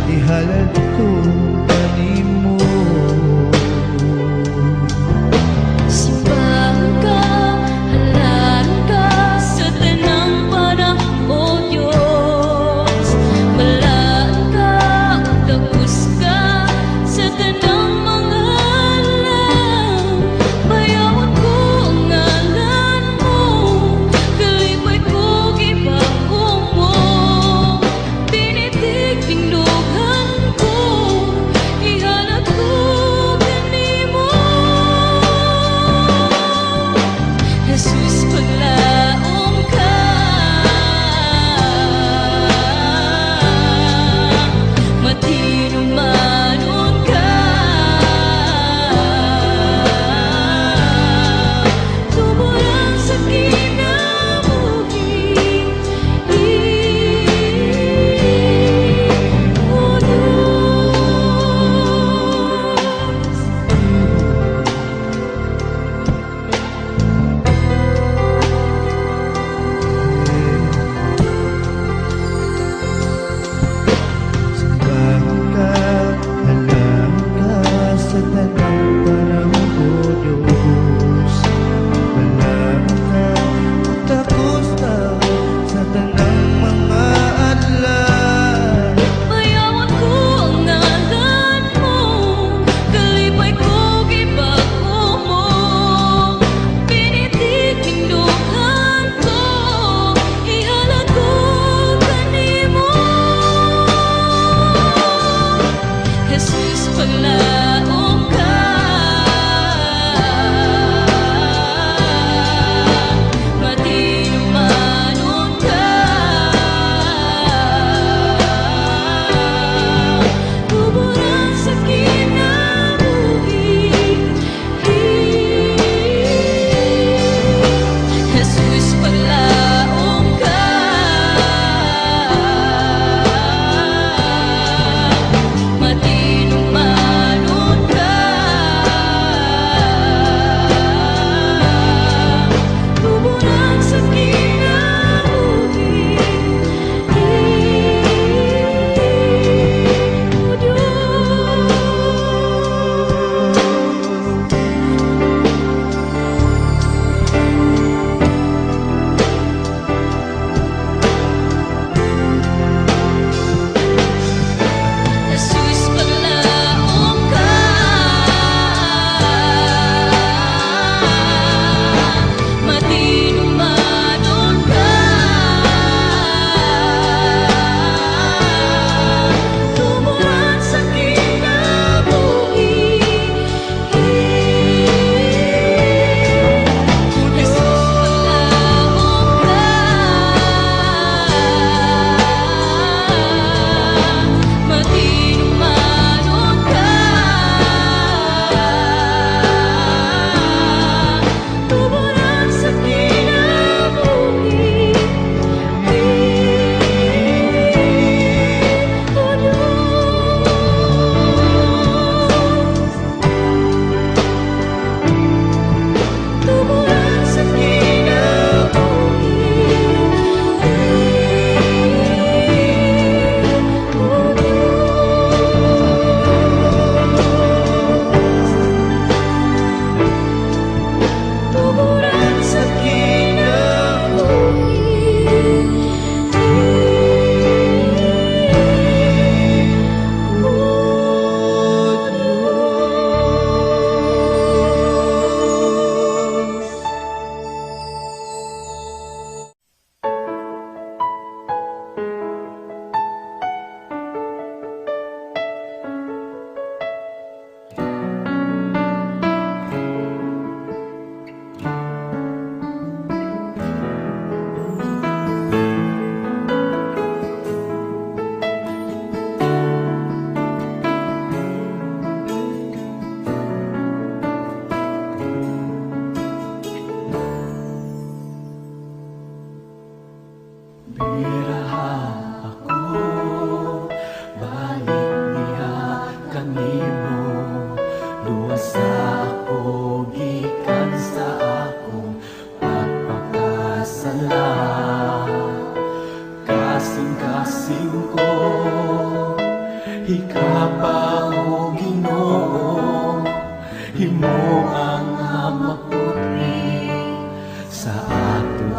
ihalad ko kanimo. Simbahan ka, halaran ka sa tanang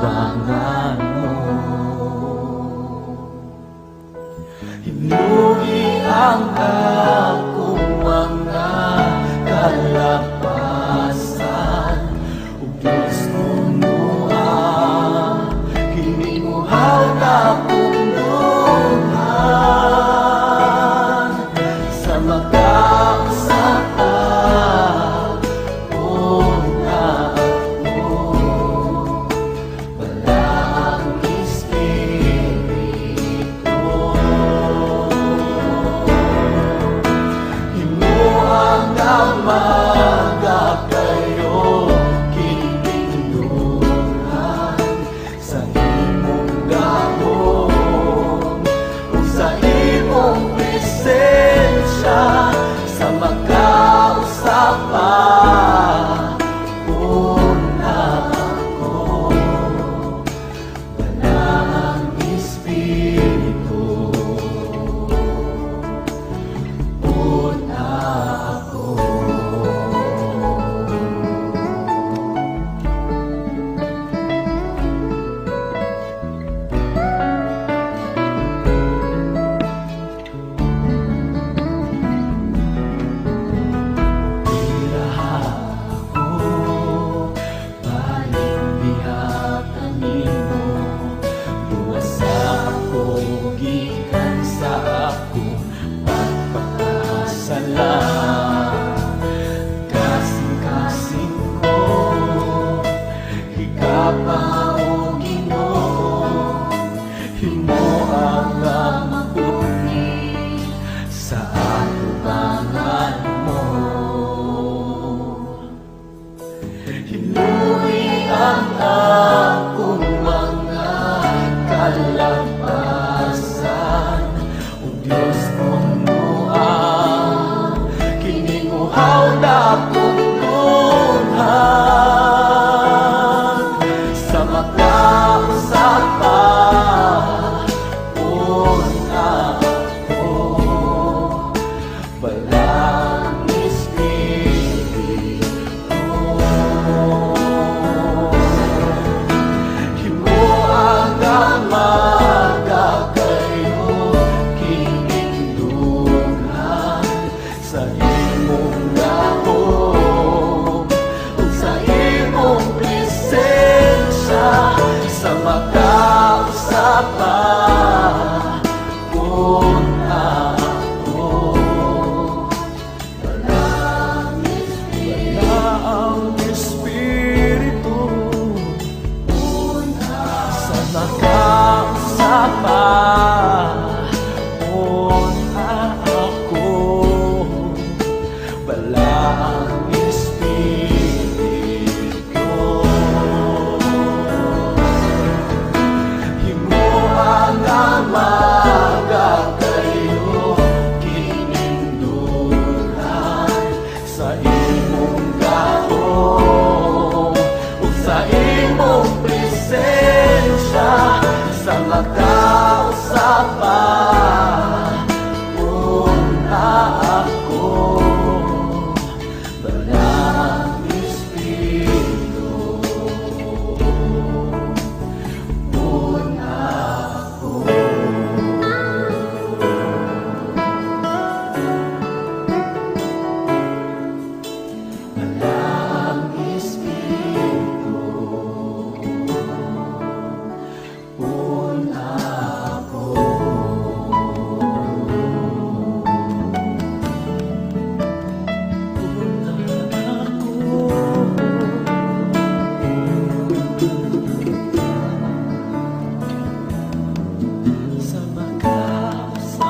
atubangan mo. Hinugi ang akong mga kalapasan, o Diyos punuan, hinimuhaw na punduhan sa magkausapan. Una ako, wala ang Espiritu. Himuang na magakayo kinindungan sa imong gahon o sa imong presensya sa magkausapan. Una ako, wala ang Espiritu. Una ako. Biraha ako, balik bihatan nimo. Luwasa ako, gikan sa ako pagpakasala. Kasing-kasing ko, higapa o Ginoo, himo ang mabuti sa atubangan mo. Hinuwi ang akong mga kalapasan, o Diyos punuan, kininguhaw na punduhan sa magkausapan. Una ako, walang Espiritu. Himuang na magakayo kinindungan sa imong gahon o sa imong presensya sa magkausapan. Una ako, walang Espiritu. Sa magkausapan. Una ako, walang Espiritu. Himuang na magakayo kinindungan sa imong gahon o sa imong presensya sa magkausapan. Una ako, walang Espiritu. Una ako. Walang Espiritu. Una ako. Sa magkausapan.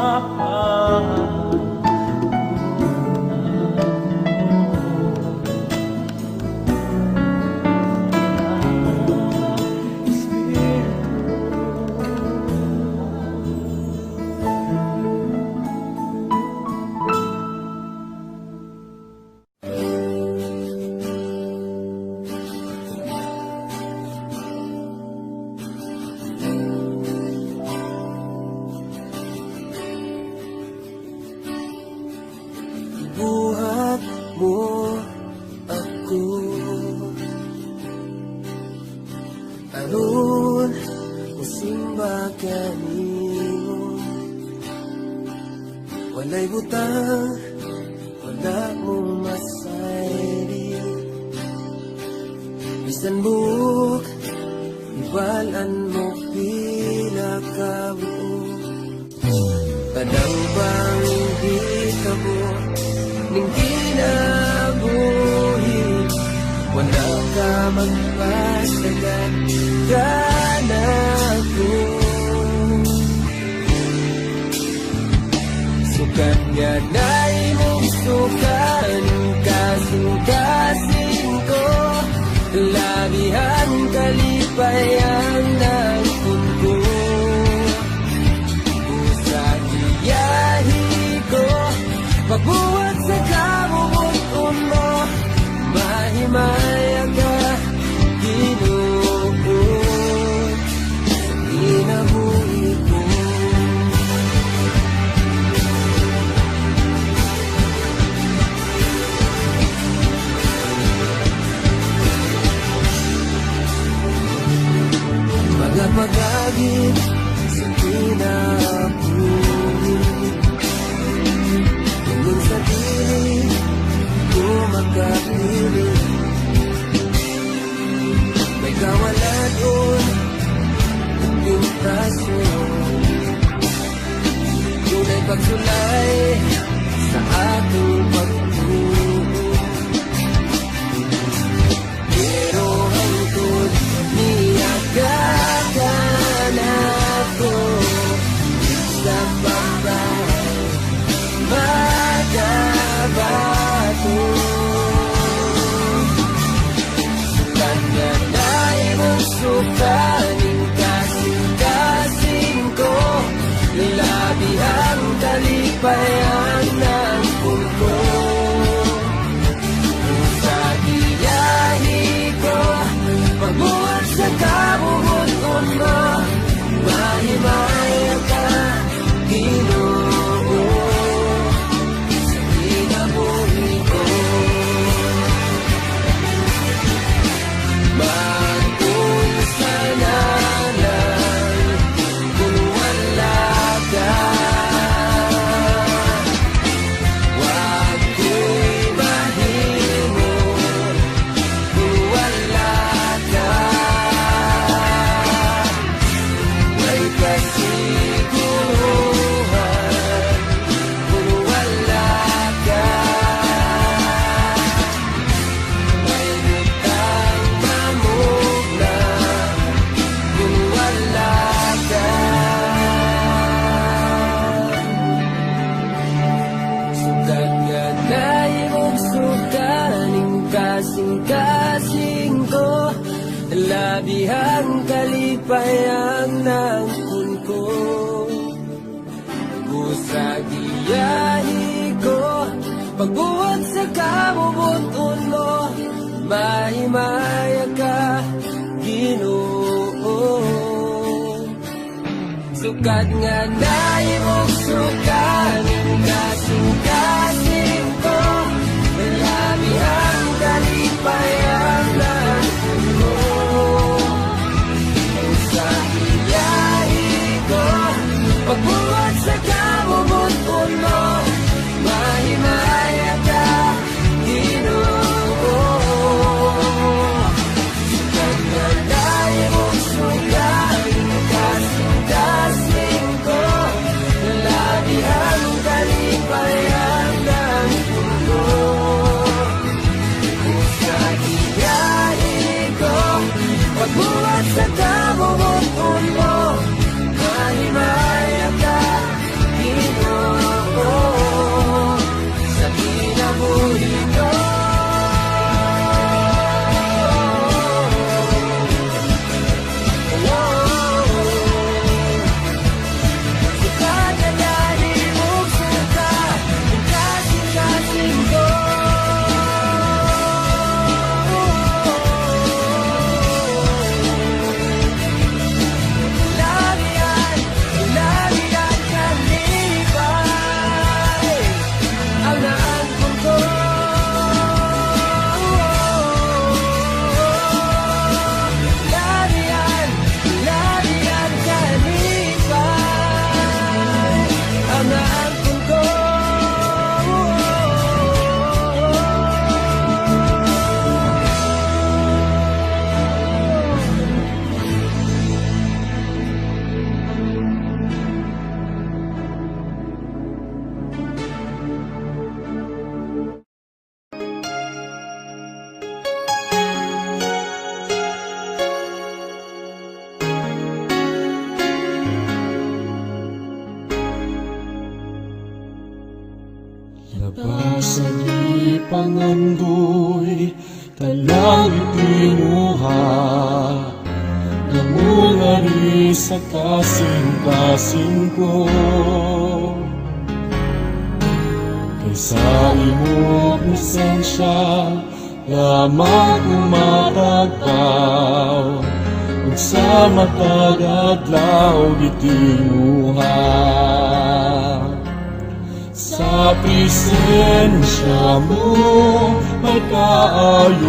Buhat mo ako, ano butang wala mo masayri bisan buok iwalan mo pinakabuo padang bang hindi ka mo ning kinabuhi wala ka magpasagan ganako sukat nga na imong sukan kasing-kasing ko labihan kalipayan ng pundo sa iyahi ko pagbuhat sa kabubuton mo mahimaya ka Ginoo inabuhi ko mga pag-agit sa kinabuhi tungkol sa dili ko magkapili may kawalan doon ang imprasyon tunay pagsulay sa ating pagtuo pero hangtod niya kakanako sa pagbahay magabato kanya na imong sukaning kasing-kasing ko labihan kalipayan ng puno sa diyahi ko pagbuhat sa kabubuton mo mahimaya ka Ginoo sa kinabuhi ko magpunsa na lang kung wala ka wag ko'y mahimo kung wala ka may kasiguruhan kung wala ka may butang mamugna kung wala ka sukat nga na imong sukaning kasing-kasing ko labihan kalipayan ng punko busag iyahi ko pagbuhat sa kabubuton mo mahimaya ka Ginoo sukat nga na imong sukaning kasing-kasing ko labihan kalipayan ng puno sa iyahi ko pagbuhat sa kabubuton mo mahimaya ka Ginoo sukat nga na imong sukaning kasing-kasing ko labihan kalipayan ng puno sa iyahi ko pagbuhat sa kabubuton mo mahimaya ka Ginoo sa kinabuhi ko sukat na dali mong suka ang kasing-kasing ko labihan kalipay ang naangkong ko pangandoy talang itinuha namungari sa kasing-kasing ko kaysa imo presensya lamang umatagpaw ug sa matag adlaw gitinuha sa presensya mo may kaayuhan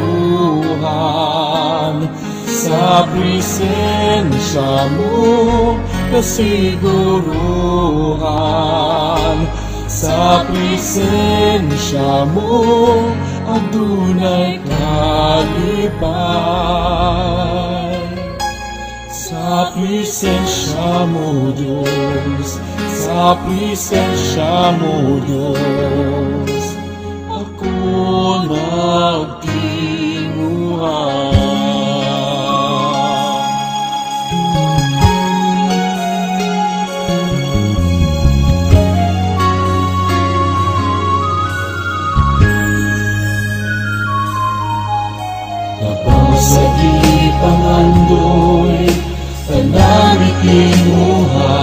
sa presensya mo kasiguruhan sa presensya mo adunay kalipay sa presensya mo Diyos sa presensya mo Diyos ako nagtinguhan. Sa di pangandoy tanang ikinuha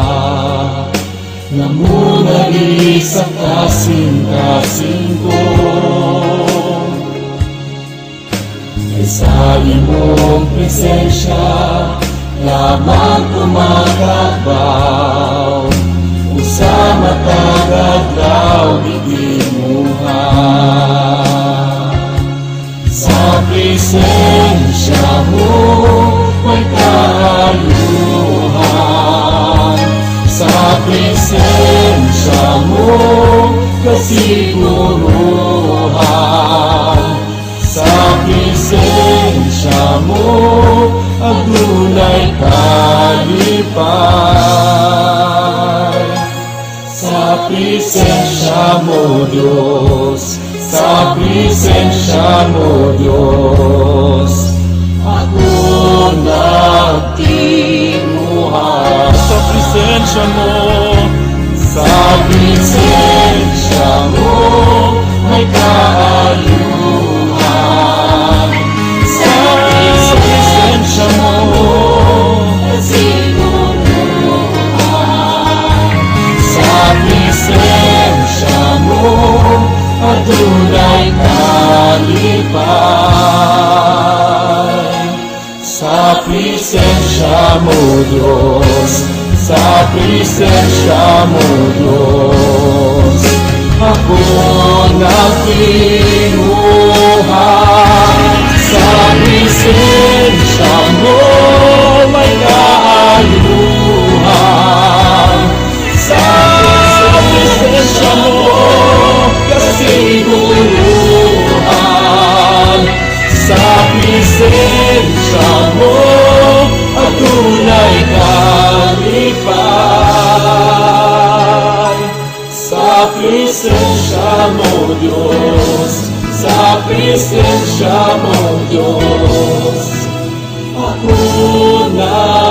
namunali sa kasing-kasing ko kaysa imong presensya lamang kumakabaw ug sa matag adlaw ikinuha sa presensya mo may kaayuhan sa presensya mo kasiguruhan sa presensya mo adunay kalipay sa presensya mo Diyos sa presensya mo Diyos ako nagtinguhan sa presensya mo may kaayuhan sa presensya mo kasiguruhan sa presensya mo adunay kalipay sa presensya mo Diyos sa presensya mo Diyos ako nagtinguhan sa presensya mo may kaayuhan sa presensya mo kasiguruhan sa presensya mo adunay kalipay sa presensya mo Diyos sa presensya mo Diyos ako na